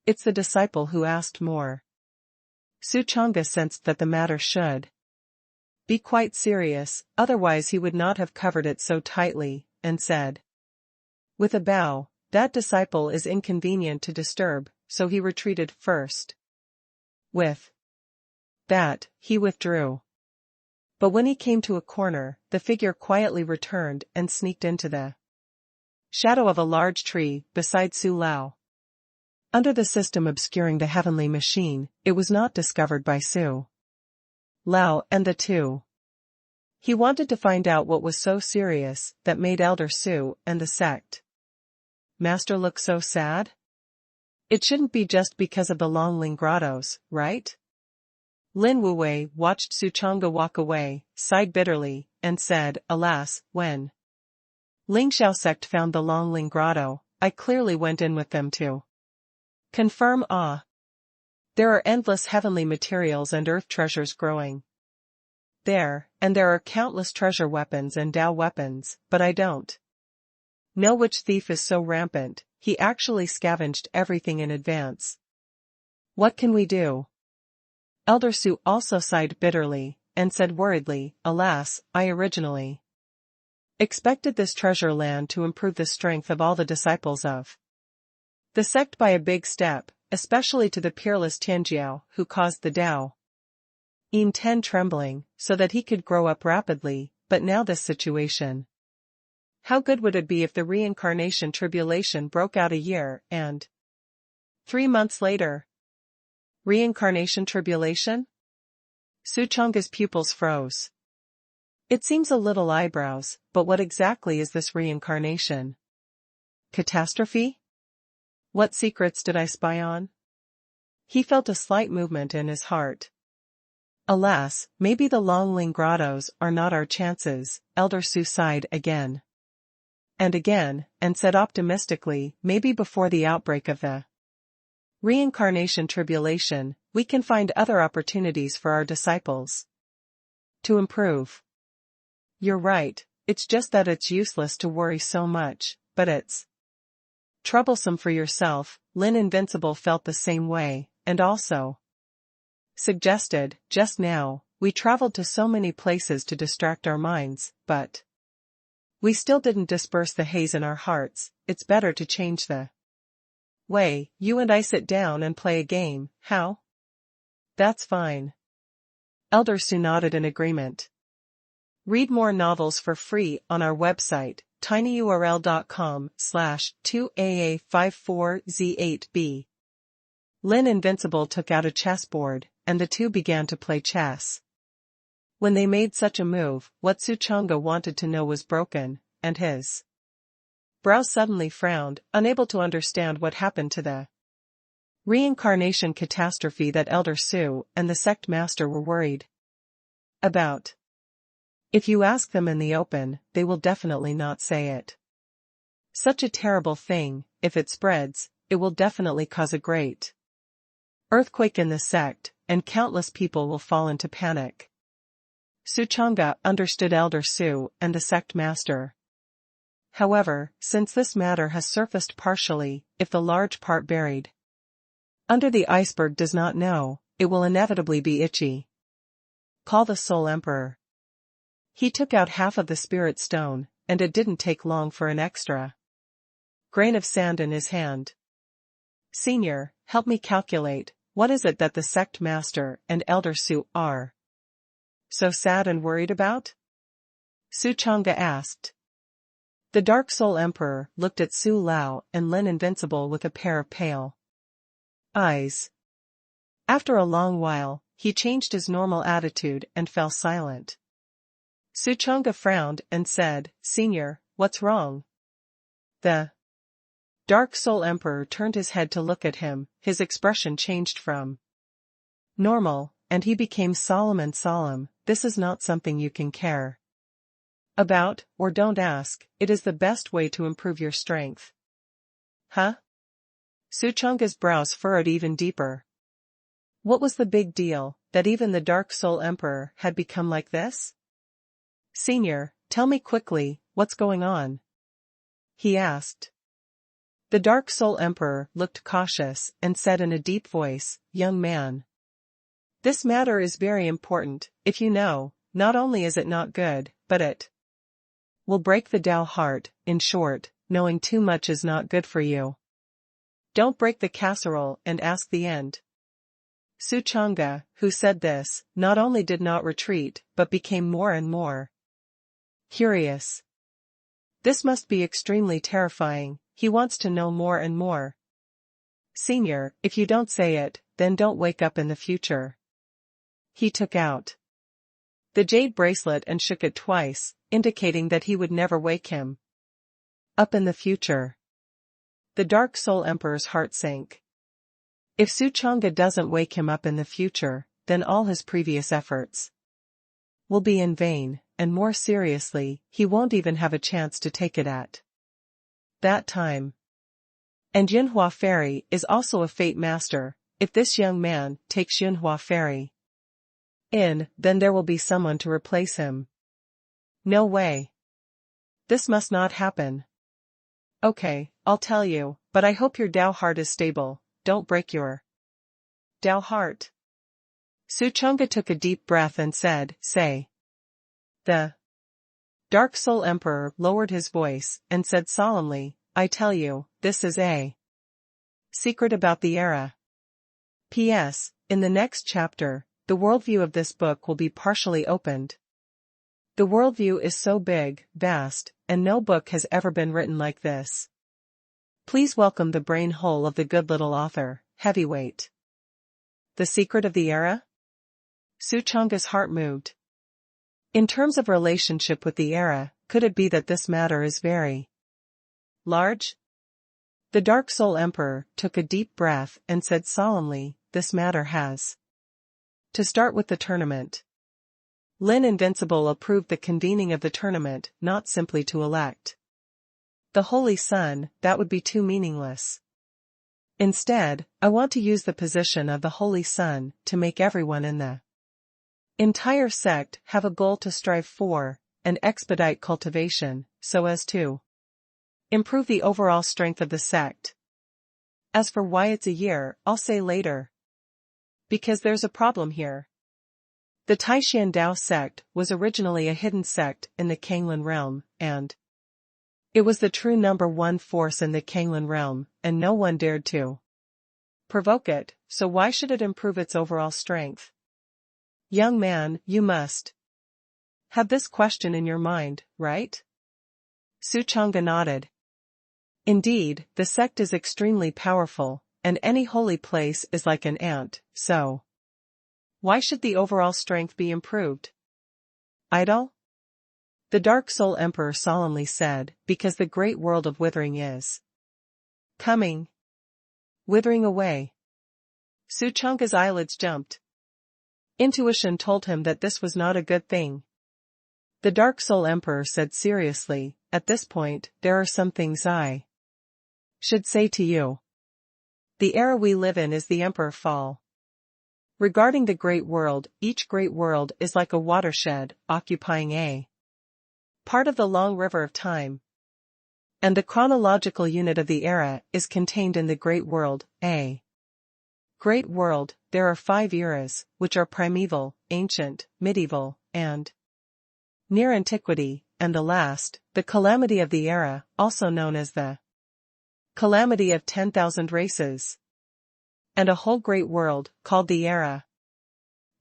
It's the disciple who asked more. Su Chang'e sensed that the matter should be quite serious, otherwise he would not have covered it so tightly, and said, with a bow, that disciple is inconvenient to disturb, so he retreated first. With that, he withdrew. But when he came to a corner, the figure quietly returned and sneaked into the shadow of a large tree beside Su Lao. Under the system obscuring the heavenly machine, it was not discovered by Su Lao and the two. He wanted to find out what was so serious that made Elder Su and the sect master look so sad. It shouldn't be just because of the Longling Grottos, right? Lin Wuwei watched Su Chang'e walk away, sighed bitterly, and said, alas, when Ling Xiao sect found the Longling Grotto, I clearly went in with them to confirm there are endless heavenly materials and earth treasures growing there, and there are countless treasure weapons and Dao weapons, but I don't know which thief is so rampant, he actually scavenged everything in advance. What can we do? Elder Su also sighed bitterly, and said worriedly, alas, I originally expected this treasure land to improve the strength of all the disciples of the sect by a big step, especially to the peerless Tianjiao who caused the Dao Im Ten trembling, so that he could grow up rapidly, but now this situation. How good would it be if the reincarnation tribulation broke out a year and 3 months later? Reincarnation tribulation? Su Chang'e's pupils froze. It seems a little eyebrows, but what exactly is this reincarnation? Catastrophe? What secrets did I spy on? He felt a slight movement in his heart. Alas, maybe the Longling Grottos are not our chances, Elder Su sighed again. And again, and said optimistically, maybe before the outbreak of the reincarnation tribulation, we can find other opportunities for our disciples to improve. You're right, it's just that it's useless to worry so much, but it's troublesome for yourself. Lin Invincible felt the same way, and also suggested, just now, we traveled to so many places to distract our minds, but we still didn't disperse the haze in our hearts. It's better to change the way. You and I sit down and play a game, how? That's fine. Elder Su nodded in agreement. Read more novels for free on our website, tinyurl.com/2aa54z8b. Lin Invincible took out a chessboard, and the two began to play chess. When they made such a move, what Su Chang'e wanted to know was broken, and his brow suddenly frowned, unable to understand what happened to the reincarnation catastrophe that Elder Su and the sect master were worried about. If you ask them in the open, they will definitely not say it. Such a terrible thing, if it spreads, it will definitely cause a great earthquake in the sect, and countless people will fall into panic. Su Chang'e understood Elder Su and the sect master. However, since this matter has surfaced partially, if the large part buried under the iceberg does not know, it will inevitably be itchy. Call the Soul Emperor. He took out half of the spirit stone, and it didn't take long for an extra grain of sand in his hand. Senior, help me calculate, what is it that the sect master and Elder Su are so sad and worried about? Su Chang'e asked. The Dark Soul Emperor looked at Su Lao and Lin Invincible with a pair of pale eyes. After a long while, he changed his normal attitude and fell silent. Su Chang'e frowned and said, Senior, what's wrong? The Dark Soul Emperor turned his head to look at him, his expression changed from normal, and he became solemn and solemn. This is not something you can care about, or don't ask, it is the best way to improve your strength. Huh? Su Chang'e's brows furrowed even deeper. What was the big deal, that even the Dark Soul Emperor had become like this? Senior, tell me quickly, what's going on? He asked. The Dark Soul Emperor looked cautious and said in a deep voice, Young man, This matter is very important, if you know, not only is it not good, but it will break the Tao heart. In short, knowing too much is not good for you. Don't break the casserole and ask the end. Su Chang'e, who said this, not only did not retreat, but became more and more curious. This must be extremely terrifying. He wants to know more and more. Senior, if you don't say it, then don't wake up in the future. He took out the jade bracelet and shook it twice, indicating that he would never wake him up in the future. The Dark Soul Emperor's heart sank. If Su Chang'e doesn't wake him up in the future, then all his previous efforts will be in vain, and more seriously, he won't even have a chance to take it at that time. And Yunhua Fairy is also a fate master. If this young man takes Yunhua Fairy in, then there will be someone to replace him. No way. This must not happen. Okay, I'll tell you, but I hope your Tao heart is stable. Don't break your Tao heart. Su Chang'e took a deep breath and said, say. The Dark Soul Emperor lowered his voice and said solemnly, I tell you, this is a secret about the era. P.S. In the next chapter, the worldview of this book will be partially opened. The worldview is so big, vast, and no book has ever been written like this. Please welcome the brain hole of the good little author, Heavyweight. The secret of the era? Su Chang'e's heart moved. In terms of relationship with the era, could it be that this matter is very large? The Dark Soul Emperor took a deep breath and said solemnly, this matter has to start with the tournament. Lin Invincible approved the convening of the tournament, not simply to elect the Holy Sun. That would be too meaningless. Instead, I want to use the position of the Holy Sun to make everyone in the entire sect have a goal to strive for, and expedite cultivation, so as to improve the overall strength of the sect. As for why it's a year, I'll say later. Because there's a problem here. The Taishan Dao sect was originally a hidden sect in the Kanglin realm, and it was the true number one force in the Kanglin realm, and no one dared to provoke it, so why should it improve its overall strength? Young man, you must have this question in your mind, right? Su Chang'e nodded. Indeed, the sect is extremely powerful, and any holy place is like an ant, so why should the overall strength be improved? Idol? The Dark Soul Emperor solemnly said, because the great world of withering is coming. Withering away. Su Chang'e's eyelids jumped. Intuition told him that this was not a good thing. The Dark Soul Emperor said seriously, at this point, there are some things I should say to you. The era we live in is the Emperor fall. Regarding the great world, each great world is like a watershed, occupying a part of the long river of time. And the chronological unit of the era is contained in the great world, a great world. There are 5 eras, which are primeval, ancient, medieval, and near antiquity, and the last, the calamity of the era, also known as the calamity of 10,000 races. And a whole great world, called the era.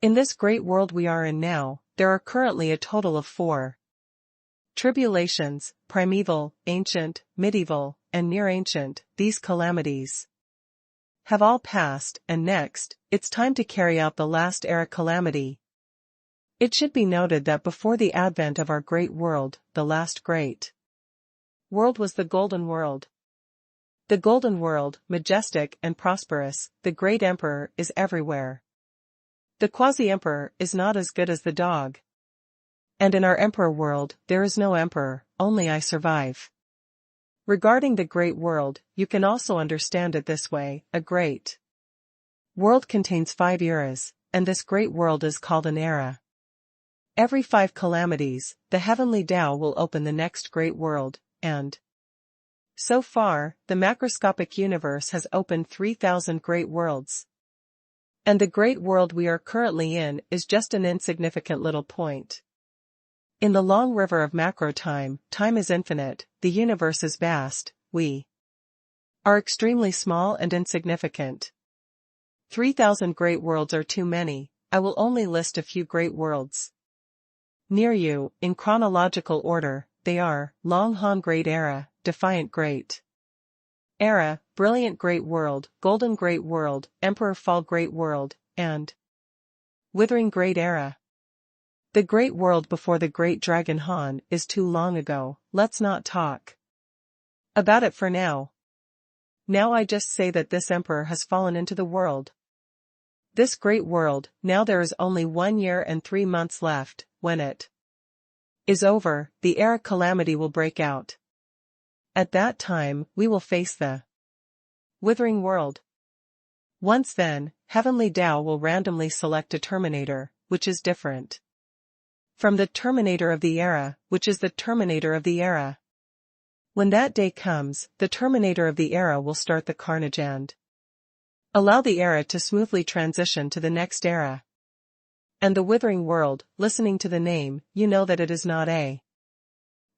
In this great world we are in now, there are currently a total of 4 tribulations, primeval, ancient, medieval, and near ancient. These calamities have all passed, and next, it's time to carry out the last era calamity. It should be noted that before the advent of our great world, the last great world was the Golden World. The Golden World, majestic and prosperous, the great emperor is everywhere. The quasi-emperor is not as good as the dog. And in our emperor world, there is no emperor, only I survive. Regarding the great world, you can also understand it this way, a great world contains 5 eras, and this great world is called an era. Every 5 calamities, the heavenly Tao will open the next great world, and so far, the macroscopic universe has opened 3,000 great worlds. And the great world we are currently in is just an insignificant little point. In the long river of macro-time, time is infinite, the universe is vast, we are extremely small and insignificant. 3,000 great worlds are too many, I will only list a few great worlds. Near you, in chronological order, they are, Long Han Great Era, Defiant Great Era, Brilliant Great World, Golden Great World, Emperor Fall Great World, and Withering Great Era. The Great World before the Great Dragon Han is too long ago, let's not talk about it for now. Now I just say that this emperor has fallen into the world. This great world, now there is only 1 year and 3 months left, when it is over, the era calamity will break out. At that time, we will face the withering world. Once then, Heavenly Tao will randomly select a terminator, which is different from the terminator of the era, which is the terminator of the era. When that day comes, the terminator of the era will start the carnage and allow the era to smoothly transition to the next era. And the withering world, listening to the name, you know that it is not a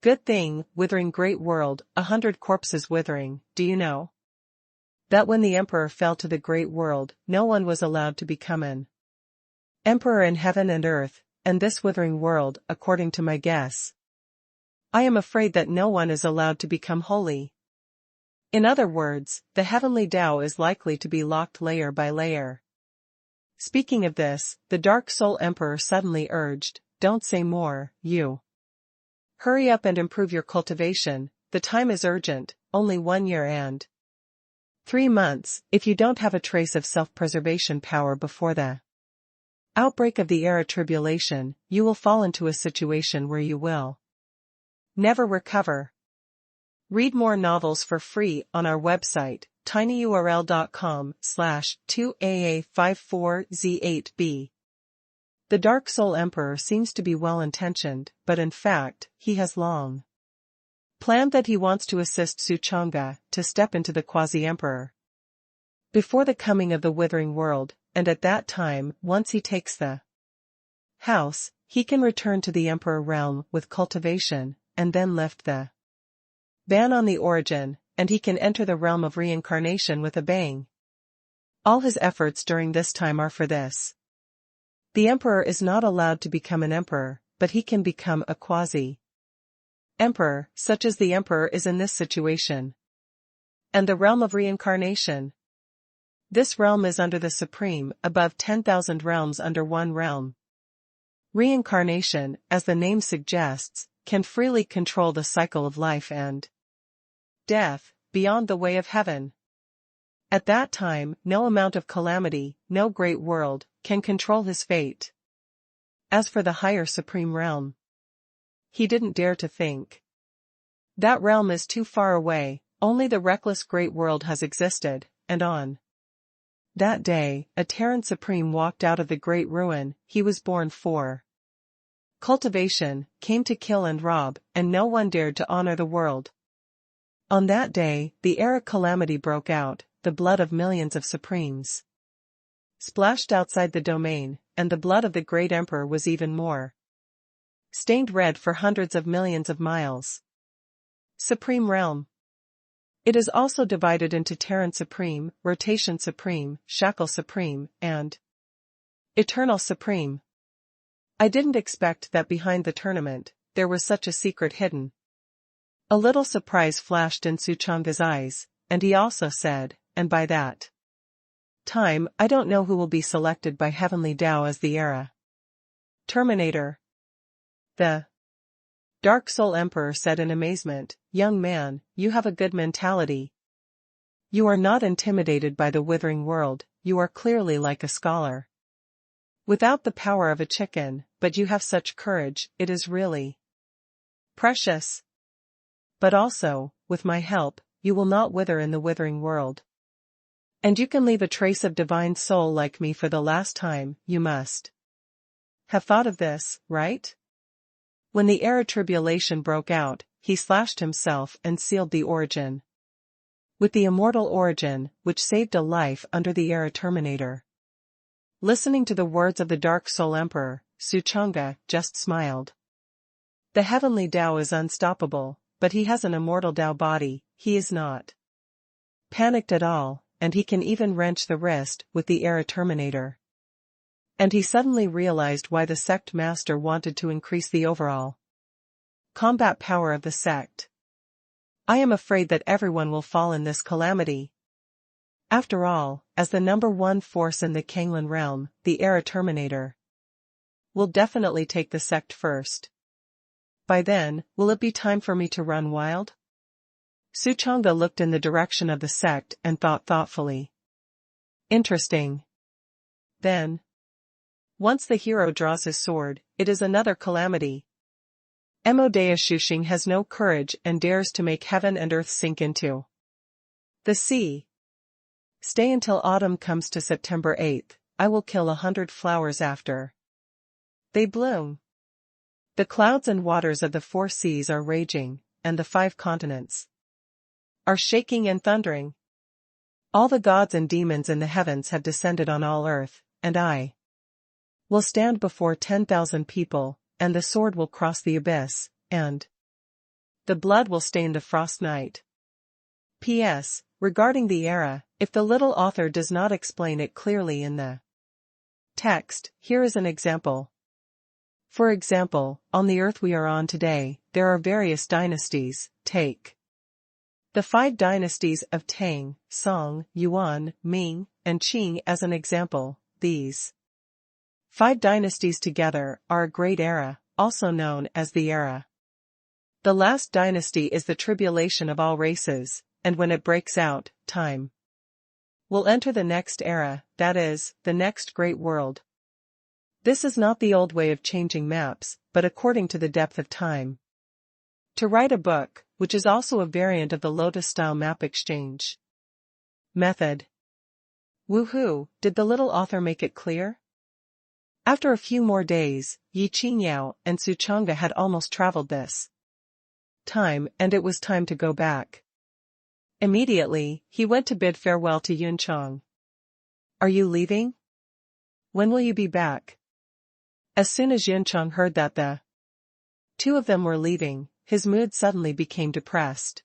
good thing, withering great world, 100 corpses withering, do you know that when the emperor fell to the great world, no one was allowed to become an emperor in heaven and earth, and this withering world, according to my guess. I am afraid that no one is allowed to become holy. In other words, the heavenly Tao is likely to be locked layer by layer. Speaking of this, the Dark Soul Emperor suddenly urged, don't say more, you. Hurry up and improve your cultivation, the time is urgent, only 1 year and 3 months, if you don't have a trace of self-preservation power before the outbreak of the era tribulation, you will fall into a situation where you will never recover. Read more novels for free on our website, tinyurl.com/2AA54Z8B. The Dark Soul Emperor seems to be well-intentioned, but in fact, he has long planned that he wants to assist Suchanga to step into the quasi-emperor before the coming of the withering world, and at that time, once he takes the house, he can return to the emperor realm with cultivation, and then lift the ban on the origin, and he can enter the realm of reincarnation with a bang. All his efforts during this time are for this. The emperor is not allowed to become an emperor, but he can become a quasi-emperor, such as the emperor is in this situation. And the realm of reincarnation. This realm is under the supreme, above 10,000 realms under one realm. Reincarnation, as the name suggests, can freely control the cycle of life and death, beyond the way of heaven. At that time, no amount of calamity, no great world, can control his fate. As for the higher supreme realm, he didn't dare to think. That realm is too far away, only the reckless great world has existed, and on that day, a Terran Supreme walked out of the great ruin he was born for. Cultivation, came to kill and rob, and no one dared to honor the world. On that day, the era calamity broke out, the blood of millions of Supremes splashed outside the domain, and the blood of the great emperor was even more stained red for hundreds of millions of miles. Supreme Realm. It is also divided into Terran Supreme, Rotation Supreme, Shackle Supreme, and Eternal Supreme. I didn't expect that behind the tournament, there was such a secret hidden. A little surprise flashed in Suchanga's eyes, and he also said, and by that time I don't know who will be selected by Heavenly Tao as the era Terminator. The Dark Soul Emperor said in amazement, young man, you have a good mentality. You are not intimidated by the withering world, you are clearly like a scholar. Without the power of a chicken, but you have such courage, it is really precious. But also, with my help, you will not wither in the withering world. And you can leave a trace of divine soul like me for the last time, you must have thought of this, right? When the era tribulation broke out, he slashed himself and sealed the origin with the immortal origin, which saved a life under the era terminator. Listening to the words of the Dark Soul Emperor, Suchanga just smiled. The heavenly Tao is unstoppable, but he has an immortal Tao body, he is not panicked at all, and he can even wrench the wrist with the Era Terminator. And he suddenly realized why the sect master wanted to increase the overall combat power of the sect. I am afraid that everyone will fall in this calamity. After all, as the #1 force in the Kanglan realm, the Era Terminator will definitely take the sect first. By then, will it be time for me to run wild? Suchanga looked in the direction of the sect and thought thoughtfully. Interesting. Then, once the hero draws his sword, it is another calamity. Emodea Shushing has no courage and dares to make heaven and earth sink into the sea. Stay until autumn comes to September 8th, I will kill 100 flowers after they bloom. The clouds and waters of the 4 seas are raging, and the 5 continents are shaking and thundering. All the gods and demons in the heavens have descended on all earth, and I will stand before 10,000 people, and the sword will cross the abyss, and the blood will stain the frost night. P.S. Regarding the era, if the little author does not explain it clearly in the text, here is an example. For example, on the earth we are on today, there are various dynasties. Take the 5 dynasties of Tang, Song, Yuan, Ming, and Qing as an example. These 5 dynasties together are a great era, also known as the era. The last dynasty is the tribulation of all races, and when it breaks out, time will enter the next era, that is, the next great world. This is not the old way of changing maps, but according to the depth of time. To write a book, which is also a variant of the Lotus-style map exchange method. Woohoo, did the little author make it clear? After a few more days, Yi Qingyao and Suchanga had almost traveled this time, and it was time to go back. Immediately, he went to bid farewell to Yunchang. Are you leaving? When will you be back? As soon as Yunchang heard that the 2 of them were leaving, his mood suddenly became depressed.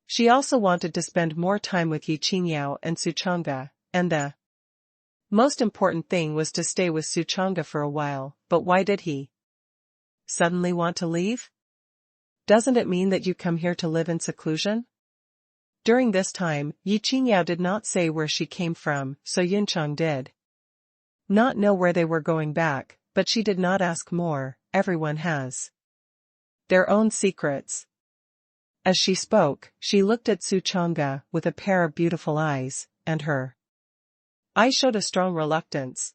She also wanted to spend more time with Yi Qingyao and Suchanga, and the most important thing was to stay with Suchanga for a while. But why did he suddenly want to leave? Doesn't it mean that you come here to live in seclusion? During this time, Yi Qingyao did not say where she came from, so Yunchang did not know where they were going back, but she did not ask more. Everyone has their own secrets. As she spoke, she looked at Suchanga with a pair of beautiful eyes, and her eyes showed a strong reluctance.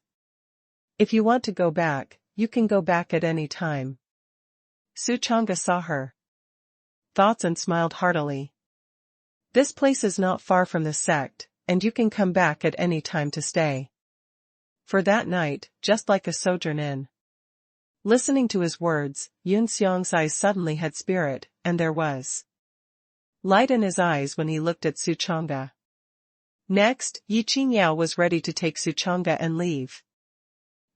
If you want to go back, you can go back at any time. Suchanga saw her thoughts and smiled heartily. This place is not far from the sect, and you can come back at any time to stay for that night, just like a sojourn in. Listening to his words, Yun Xiong's eyes suddenly had spirit, and there was light in his eyes when he looked at Suchanga. Next, Yi Qingyao was ready to take Suchanga and leave.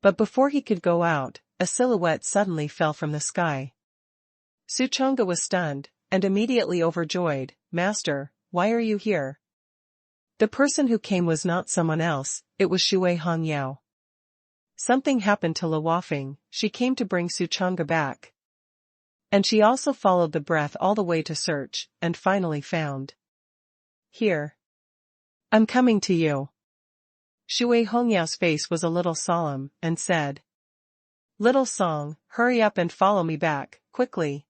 But before he could go out, a silhouette suddenly fell from the sky. Suchanga was stunned, and immediately overjoyed. Master, why are you here? The person who came was not someone else, it was Shui Hongyao. Something happened to Luofeng, she came to bring Suchanga back. And she also followed the breath all the way to search, and finally found. Here. I'm coming to you. Shui Hongyao's face was a little solemn, and said. Little Song, hurry up and follow me back, quickly.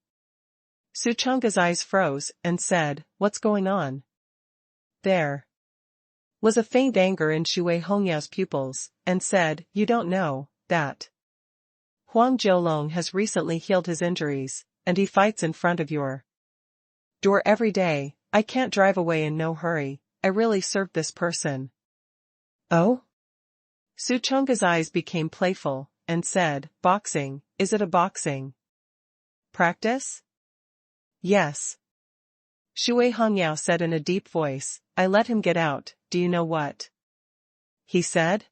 Suchanga's eyes froze, and said, what's going on? There was a faint anger in Shui Hongyao's pupils, and said, you don't know, that Huang Jiulong has recently healed his injuries, and he fights in front of your door every day. I can't drive away in no hurry, I really served this person. Oh? Suchanga's eyes became playful, and said, boxing, is it a boxing practice? Yes. Shui Hongyao said in a deep voice, I let him get out, do you know what he said?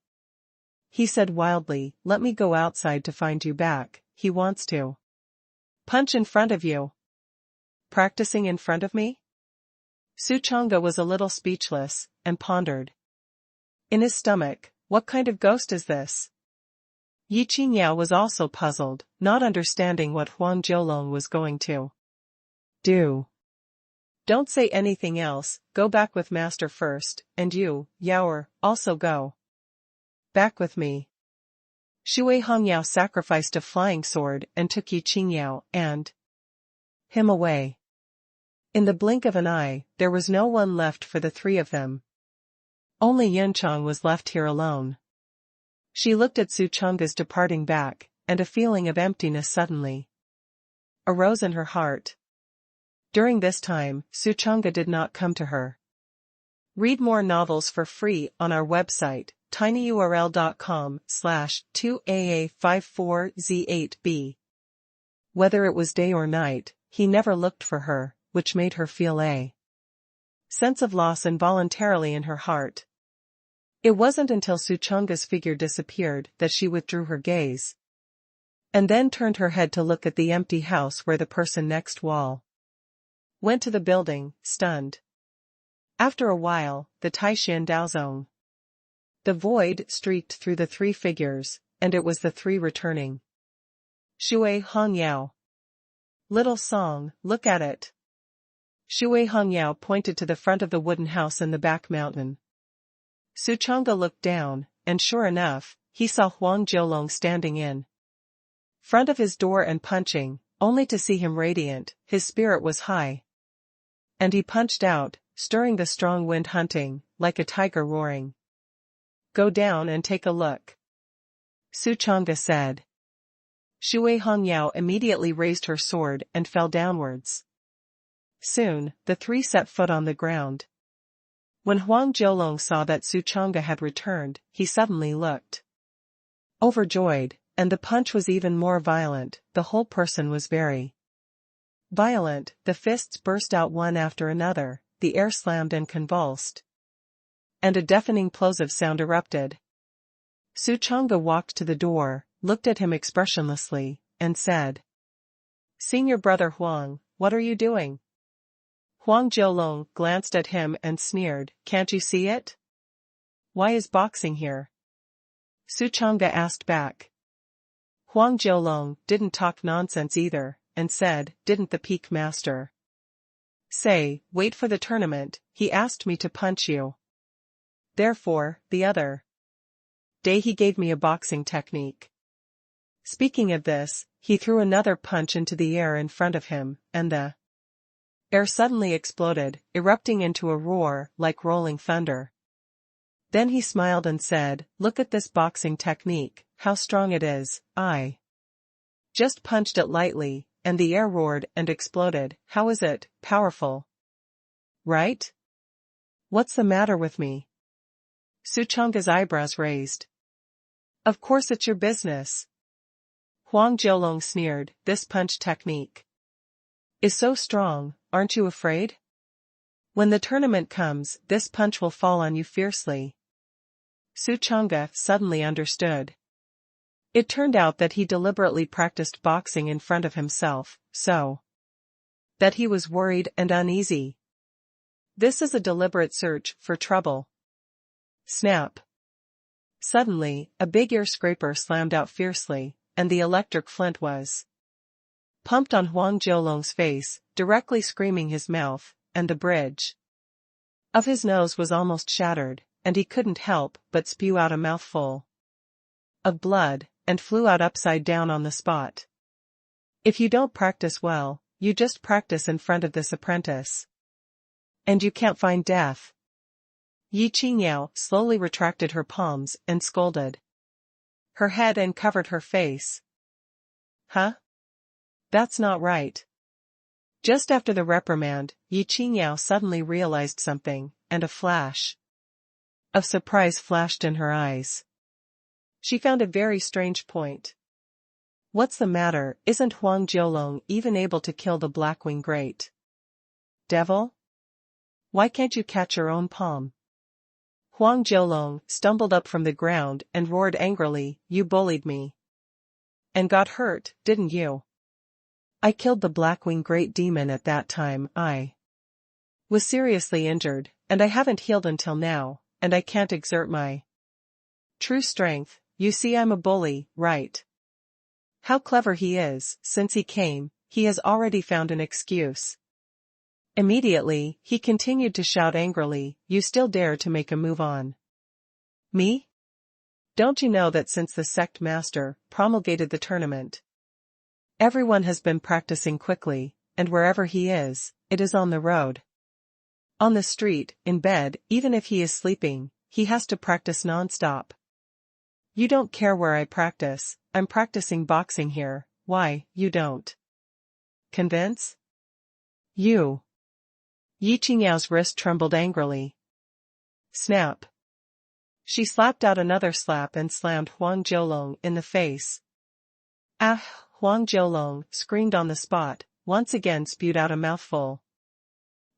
he said wildly, let me go outside to find you back. He wants to punch in front of you. Practicing in front of me? Suchanga was a little speechless, and pondered. In his stomach, what kind of ghost is this? Yi Qingyao was also puzzled, not understanding what Huang Jiulong was going to do. Don't say anything else, go back with master first, and you, Yaoer, also go back with me. Shui Hongyao sacrificed a flying sword and took Yi Qingyao and him away. In the blink of an eye, there was no one left for the three of them. Only Yunchang was left here alone. She looked at Suchanga's departing back, and a feeling of emptiness suddenly arose in her heart. During this time, Suchanga did not come to her. Read more novels for free on our website, tinyurl.com/2aa54z8b. Whether it was day or night, he never looked for her, which made her feel a sense of loss involuntarily in her heart. It wasn't until Suchanga's figure disappeared that she withdrew her gaze, and then turned her head to look at the empty house where the person next wall went to the building, stunned. After a while, the Taishan Daozong. The void streaked through the three figures, and it was the three returning. Shui Hongyao. Little song, look at it. Shui Hongyao pointed to the front of the wooden house in the back mountain. Suchanga looked down, and sure enough, he saw Huang Jiulong standing in front of his door and punching, only to see him radiant. His spirit was high, and he punched out, stirring the strong wind, hunting, like a tiger roaring. Go down and take a look, Suchanga said. Shui Hongyao immediately raised her sword and fell downwards. Soon, the three set foot on the ground. When Huang Jiulong saw that Suchanga had returned, he suddenly looked overjoyed, and the punch was even more violent. The whole person was very violent. The fists burst out one after another, the air slammed and convulsed, and a deafening plosive sound erupted. Suchanga walked to the door, looked at him expressionlessly, and said, Senior brother Huang, what are you doing? Huang Jiulong glanced at him and sneered, can't you see it? Why is boxing here? Suchanga asked back. Huang Jiulong didn't talk nonsense either, and said, didn't the peak master say, wait for the tournament? He asked me to punch you. Therefore, the other day he gave me a boxing technique. Speaking of this, he threw another punch into the air in front of him, and the air suddenly exploded, erupting into a roar like rolling thunder. Then he smiled and said, look at this boxing technique, how strong it is. I just punched it lightly, and the air roared and exploded. How is it? Powerful, right? What's the matter with me? Suchanga's eyebrows raised. Of course it's your business. Huang Jiulong sneered, this punch technique is so strong, aren't you afraid? When the tournament comes, this punch will fall on you fiercely. Suchanga suddenly understood. It turned out that he deliberately practiced boxing in front of himself, so that he was worried and uneasy. This is a deliberate search for trouble. Snap. Suddenly, a big ear scraper slammed out fiercely, and the electric flint was pumped on Huang Jiulong's face, directly screaming his mouth, and the bridge of his nose was almost shattered, and he couldn't help but spew out a mouthful of blood, and flew out upside down on the spot. If you don't practice well, you just practice in front of this apprentice, and you can't find death. Yi Qingyao slowly retracted her palms and scolded her head and covered her face. Huh? That's not right. Just after the reprimand, Yi Qingyao suddenly realized something, and a flash of surprise flashed in her eyes. She found a very strange point. What's the matter? Isn't Huang Jiulong even able to kill the Blackwing Great Devil? Why can't you catch your own palm? Huang Jiulong stumbled up from the ground and roared angrily, "You bullied me. And got hurt, didn't you? I killed the Blackwing Great Demon at that time. I was seriously injured, and I haven't healed until now, and I can't exert my true strength. You see, I'm a bully, right?" How clever he is. Since he came, he has already found an excuse. Immediately, he continued to shout angrily, "You still dare to make a move on me? Don't you know that since the sect master promulgated the tournament, everyone has been practicing quickly, and wherever he is, it is on the road, on the street, in bed, even if he is sleeping, he has to practice non-stop. You don't care where I practice, I'm practicing boxing here. Why, you don't convince? You." Yi Qingyao's wrist trembled angrily. Snap. She slapped out another slap and slammed Huang Jiulong in the face. Ah! Huang Jiulong screamed on the spot, once again spewed out a mouthful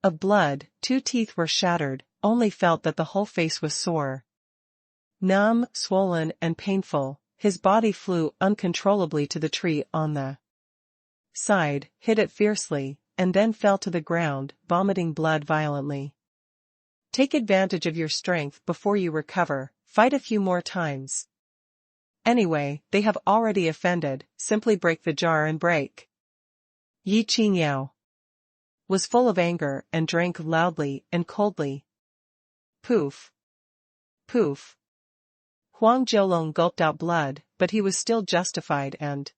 of blood, 2 teeth were shattered, only felt that the whole face was sore. Numb, swollen and painful, his body flew uncontrollably to the tree on the side, hit it fiercely, and then fell to the ground, vomiting blood violently. Take advantage of your strength before you recover, fight a few more times. Anyway, they have already offended, simply break the jar and break. Yi Qingyao was full of anger and drank loudly and coldly. Poof. Poof. Huang Jiulong gulped out blood, but he was still justified and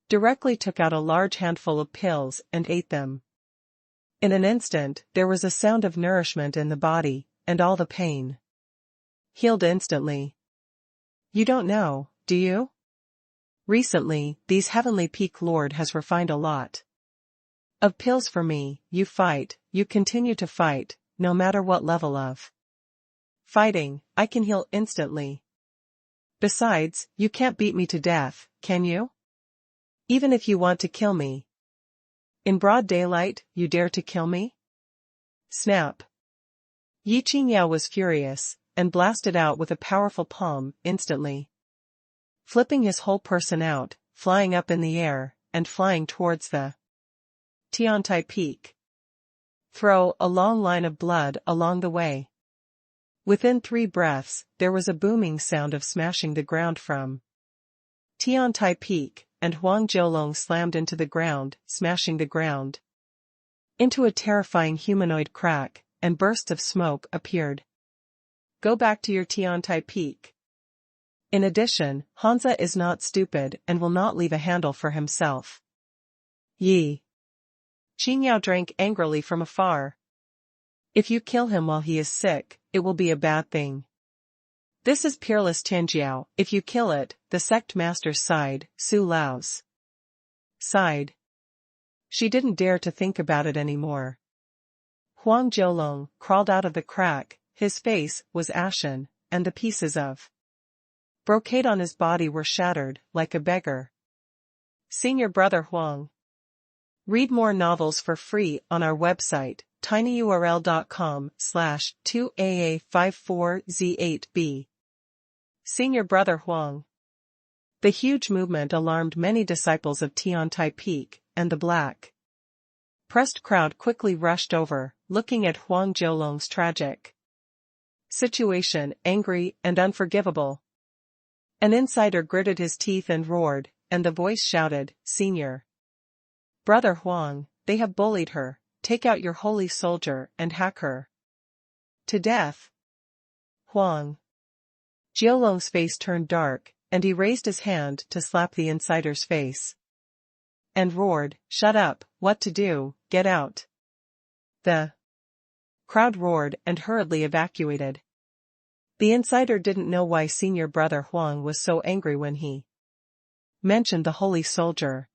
directly took out a large handful of pills and ate them. In an instant, there was a sound of nourishment in the body, and all the pain healed instantly. You don't know, do you? Recently, these Heavenly Peak Lord has refined a lot of pills for me. You fight, you continue to fight, no matter what level of fighting, I can heal instantly. Besides, you can't beat me to death, can you? Even if you want to kill me. In broad daylight, you dare to kill me? Snap. Yi Qingyao was furious, and blasted out with a powerful palm, instantly flipping his whole person out, flying up in the air, and flying towards the Tiantai Peak. Throw a long line of blood along the way. Within 3 breaths, there was a booming sound of smashing the ground from Tiantai Peak, and Huang Jiulong slammed into the ground, smashing the ground into a terrifying humanoid crack, and bursts of smoke appeared. Go back to your Tiantai Peak. In addition, Hansa is not stupid and will not leave a handle for himself. Yi Qingyao drank angrily from afar. If you kill him while he is sick, it will be a bad thing. This is peerless Tianjiao. If you kill it, the sect master sighed. Su Lao's sighed. She didn't dare to think about it anymore. Huang Jiulong crawled out of the crack, his face was ashen, and the pieces of brocade on his body were shattered, like a beggar. Senior Brother Huang. Read more novels for free on our website, tinyurl.com/2AA54Z8B. Senior Brother Huang. The huge movement alarmed many disciples of Tiantai Peak, and the black pressed crowd quickly rushed over, looking at Huang Jiulong's tragic situation, angry and unforgivable. An insider gritted his teeth and roared, and the voice shouted, Senior Brother Huang, they have bullied her, take out your holy soldier and hack her to death. Huang Jiulong's face turned dark, and he raised his hand to slap the insider's face. And roared, Shut up, what to do, get out. The crowd roared and hurriedly evacuated. The insider didn't know why Senior Brother Huang was so angry when he mentioned the holy soldier.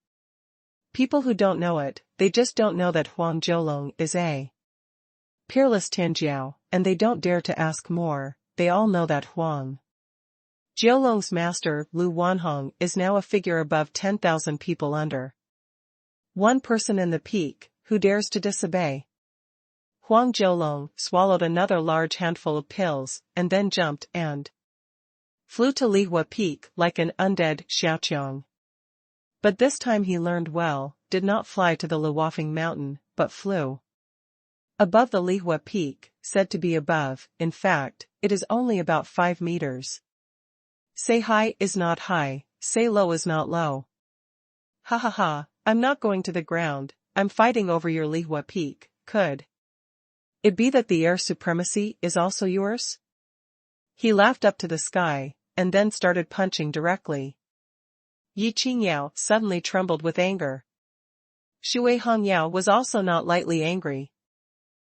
People who don't know it, they just don't know that Huang Jiulong is a peerless Tianjiao, and they don't dare to ask more. They all know that Huang Jiulong's master, Lu Wanhong, is now a figure above 10,000 people under one person in the peak, who dares to disobey. Huang Jiulong swallowed another large handful of pills, and then jumped and flew to Lihua Peak like an undead Xiaoqiang. But this time he learned well, did not fly to the Luofing mountain, but flew above the Lihua Peak, said to be above. In fact, it is only about 5 meters. Say high is not high, say low is not low. Ha ha ha, I'm not going to the ground, I'm fighting over your Lihua Peak. Could it be that the air supremacy is also yours? He laughed up to the sky, and then started punching directly. Yi Qingyao suddenly trembled with anger. Shui Hongyao was also not lightly angry.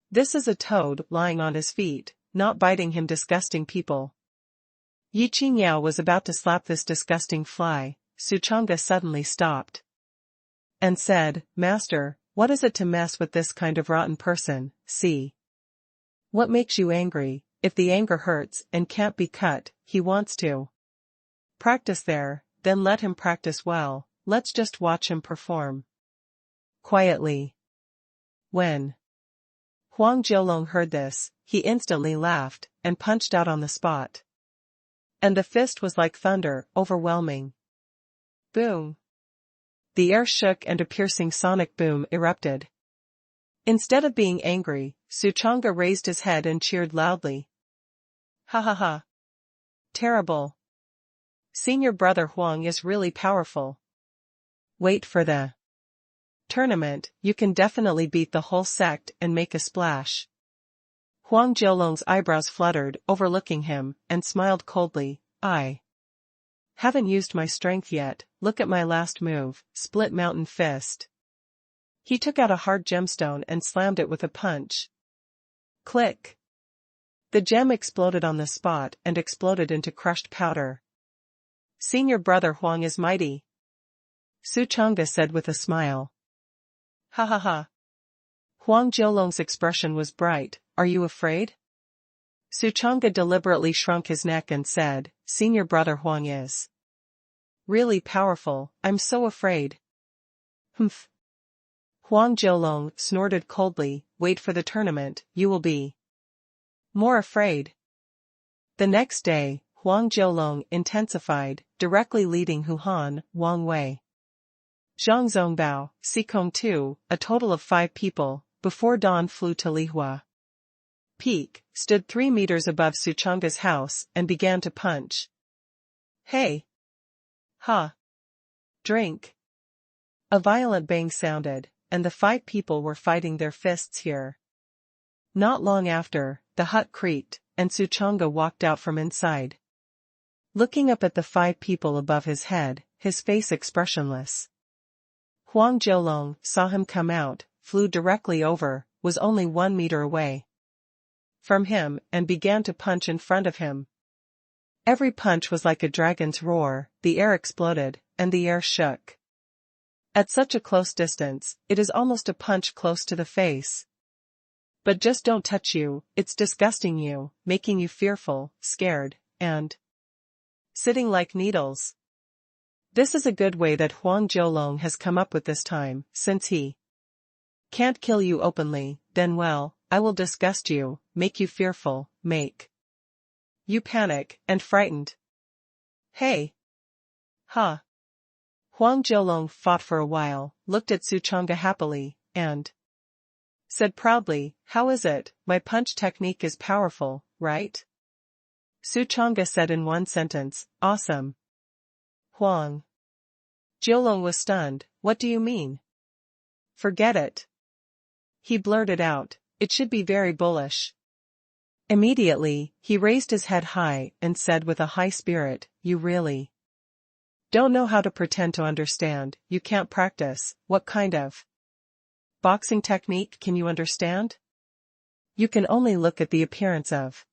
This is a toad lying on his feet, not biting him, disgusting people. Yi Qingyao was about to slap this disgusting fly. Suchanga suddenly stopped and said, Master, what is it to mess with this kind of rotten person? See what makes you angry. If the anger hurts and can't be cut, he wants to practice there, then let him practice well, let's just watch him perform. Quietly. When Huang Jiulong heard this, he instantly laughed, and punched out on the spot. And the fist was like thunder, overwhelming. Boom! The air shook and a piercing sonic boom erupted. Instead of being angry, Suchanga raised his head and cheered loudly. Ha ha ha! Terrible! Senior brother Huang is really powerful. Wait for the tournament, you can definitely beat the whole sect and make a splash. Huang Jiulong's eyebrows fluttered, overlooking him, and smiled coldly. I haven't used my strength yet, look at my last move, split mountain fist. He took out a hard gemstone and slammed it with a punch. Click! The gem exploded on the spot and exploded into crushed powder. Senior brother Huang is mighty, Suchanga said with a smile. Ha ha ha. Huang Jiulong's expression was bright. Are you afraid? Suchanga deliberately shrunk his neck and said, Senior brother Huang is really powerful, I'm so afraid. Humph. Huang Jiulong snorted coldly, wait for the tournament, you will be more afraid. The next day, Huang Jiulong intensified, directly leading Hu Han, Wang Wei, Zhang Zongbao, Sikong Tu, a total of 5 people, before dawn flew to Lihua Peak, stood 3 meters above Suchanga's house, and began to punch. Hey! Ha! Drink! A violent bang sounded, and the 5 people were fighting their fists here. Not long after, the hut creaked, and Suchanga walked out from inside. Looking up at the 5 people above his head, his face expressionless. Huang Jiulong saw him come out, flew directly over, was only 1 meter away from him, and began to punch in front of him. Every punch was like a dragon's roar, the air exploded, and the air shook. At such a close distance, it is almost a punch close to the face. But just don't touch you, it's disgusting you, making you fearful, scared, and sitting like needles. This is a good way that Huang Jiulong has come up with this time, since he can't kill you openly, then well, I will disgust you, make you fearful, make you panic, and frightened. Hey! Ha! Huang Jiulong fought for a while, looked at Suchanga happily, and said proudly, how is it, my punch technique is powerful, right? Suchanga said in one sentence, awesome. Huang Jiulong was stunned, what do you mean? Forget it. He blurted out, it should be very bullish. Immediately, he raised his head high and said with a high spirit, you really don't know how to pretend to understand, you can't practice, what kind of boxing technique can you understand? You can only look at the appearance of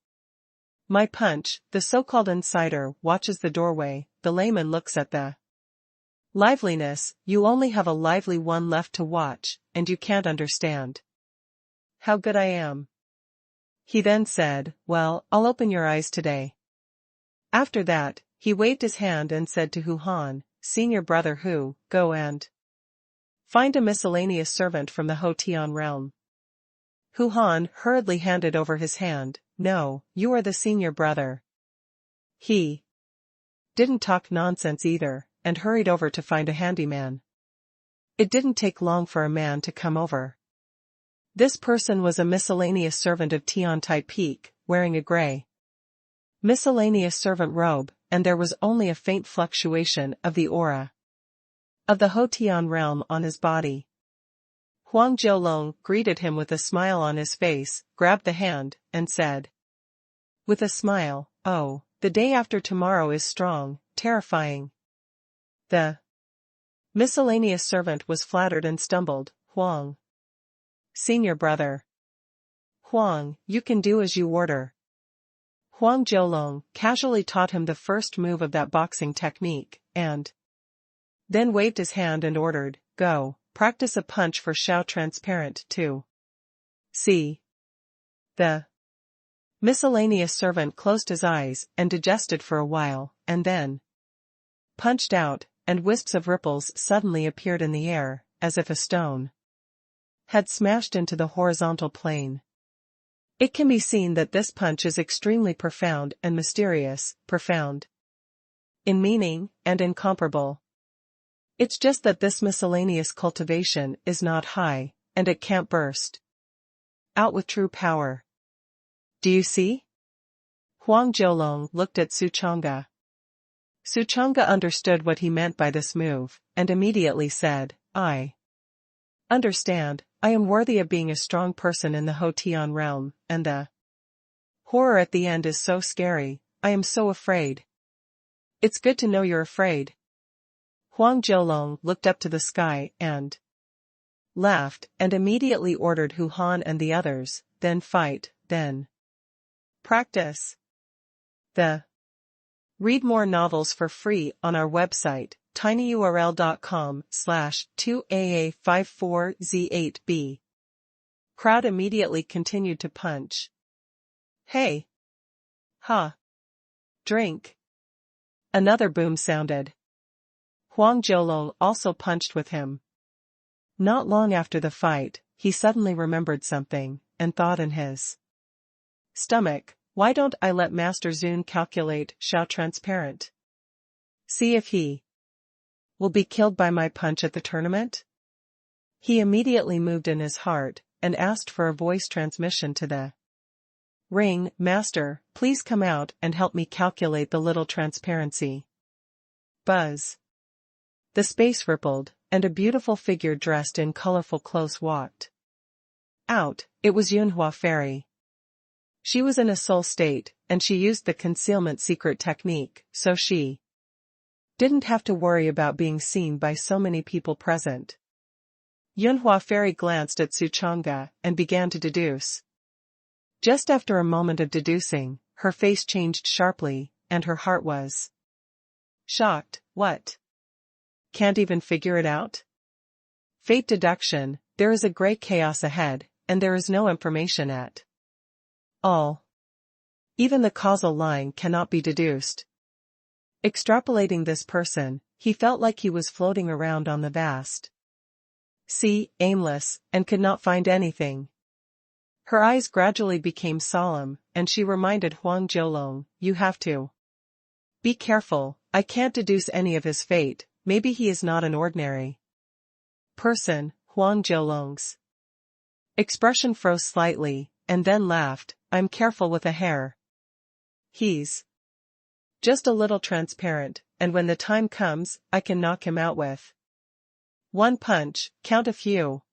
my punch, the so-called insider watches the doorway, the layman looks at the liveliness, you only have a lively one left to watch, and you can't understand how good I am. He then said, well, I'll open your eyes today. After that, he waved his hand and said to Hu Han, senior brother Hu, go and find a miscellaneous servant from the Ho Tian realm. Hu Han hurriedly handed over his hand. No, you are the senior brother. He didn't talk nonsense either, and hurried over to find a handyman. It didn't take long for a man to come over. This person was a miscellaneous servant of Tian Tai Peak, wearing a gray miscellaneous servant robe, and there was only a faint fluctuation of the aura of the Hotian realm on his body. Huang Jiulong greeted him with a smile on his face, grabbed the hand, and said, with a smile, "Oh, the day after tomorrow is strong, terrifying." The miscellaneous servant was flattered and stumbled. Huang. Senior brother. Huang, you can do as you order. Huang Jiulong casually taught him the first move of that boxing technique, and then waved his hand and ordered, "Go, practice a punch for Xiao Transparent too." See. The miscellaneous servant closed his eyes and digested for a while, and then punched out, and wisps of ripples suddenly appeared in the air, as if a stone had smashed into the horizontal plane. It can be seen that this punch is extremely profound and mysterious, profound in meaning, and incomparable. It's just that this miscellaneous cultivation is not high, and it can't burst out with true power. Do you see? Huang Jiulong looked at Su Chang'e. Su Chang'e understood what he meant by this move, and immediately said, "I understand. I am worthy of being a strong person in the Hotian realm, and the horror at the end is so scary. I am so afraid." "It's good to know you're afraid." Huang Jiulong looked up to the sky and laughed, and immediately ordered Hu Han and the others, "Then fight, then practice." Read more novels for free on our website, tinyurl.com/2AA54Z8B. Crowd immediately continued to punch. "Hey! Ha! Drink!" Another boom sounded. Huang Jiulong also punched with him. Not long after the fight, he suddenly remembered something, and thought in his stomach, "Why don't I let Master Zun calculate Xiao Transparent? See if he will be killed by my punch at the tournament?" He immediately moved in his heart, and asked for a voice transmission to the ring. "Master, please come out and help me calculate the little transparency." Buzz. The space rippled, and a beautiful figure dressed in colorful clothes walked out. It was Yunhua Fairy. She was in a soul state, and she used the concealment secret technique, so she didn't have to worry about being seen by so many people present. Yunhua Fairy glanced at Su Chang'e and began to deduce. Just after a moment of deducing, her face changed sharply, and her heart was shocked. "What? Can't even figure it out?" Fate deduction. There is a great chaos ahead, and there is no information at all. Even the causal line cannot be deduced. Extrapolating this person, he felt like he was floating around on the vast sea, aimless, and could not find anything. Her eyes gradually became solemn, and she reminded Huang Jiulong, "You have to be careful. I can't deduce any of his fate. Maybe he is not an ordinary person." Huang Jiulong's expression froze slightly, and then laughed. "I'm careful with a hair. He's just a little transparent, and when the time comes, I can knock him out with one punch. Count a few."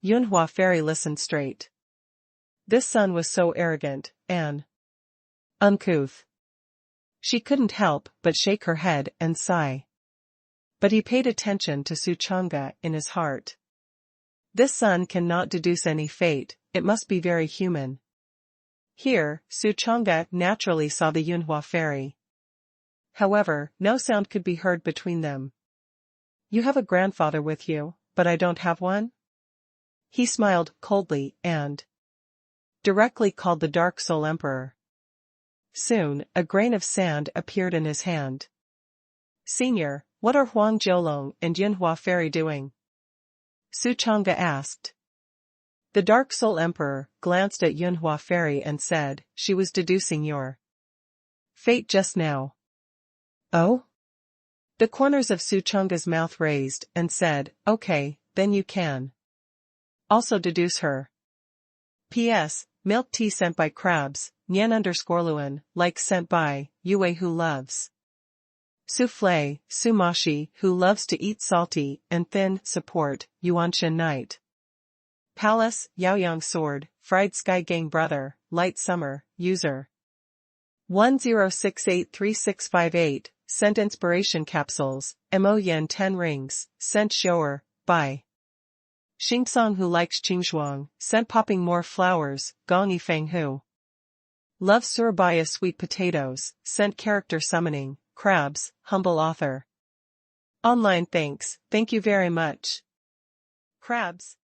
Yunhua Fairy listened straight. This son was so arrogant and uncouth. She couldn't help but shake her head and sigh. But he paid attention to Su Chang'e in his heart. This son cannot deduce any fate, it must be very human. Here, Su Chang'e naturally saw the Yunhua Fairy. However, no sound could be heard between them. "You have a grandfather with you, but I don't have one?" He smiled coldly and directly called the Dark Soul Emperor. Soon, a grain of sand appeared in his hand. "Senior, what are Huang Jiulong and Yunhua Fairy doing?" Su Chang'e asked. The Dark Soul Emperor glanced at Yunhua Fairy and said, she was deducing your fate just now. Oh? The corners of Su Chunga's mouth raised and said, okay, then you can also deduce her. P.S. Milk tea sent by Crabs, Nyan_Luan, like sent by Yue who loves souffle, Sumashi who loves to eat salty and thin, support, Yuanshan Knight. Palace, Yaoyang Sword, Fried Sky Gang Brother, Light Summer, User 10683658, sent inspiration capsules, Mo Yen 10 rings, sent shower, by Xingsong who likes Qingzhuang, sent popping more flowers, Gong Yifeng who loves Surabaya sweet potatoes, sent character summoning, Crabs, humble author. Online thanks, thank you very much. Crabs.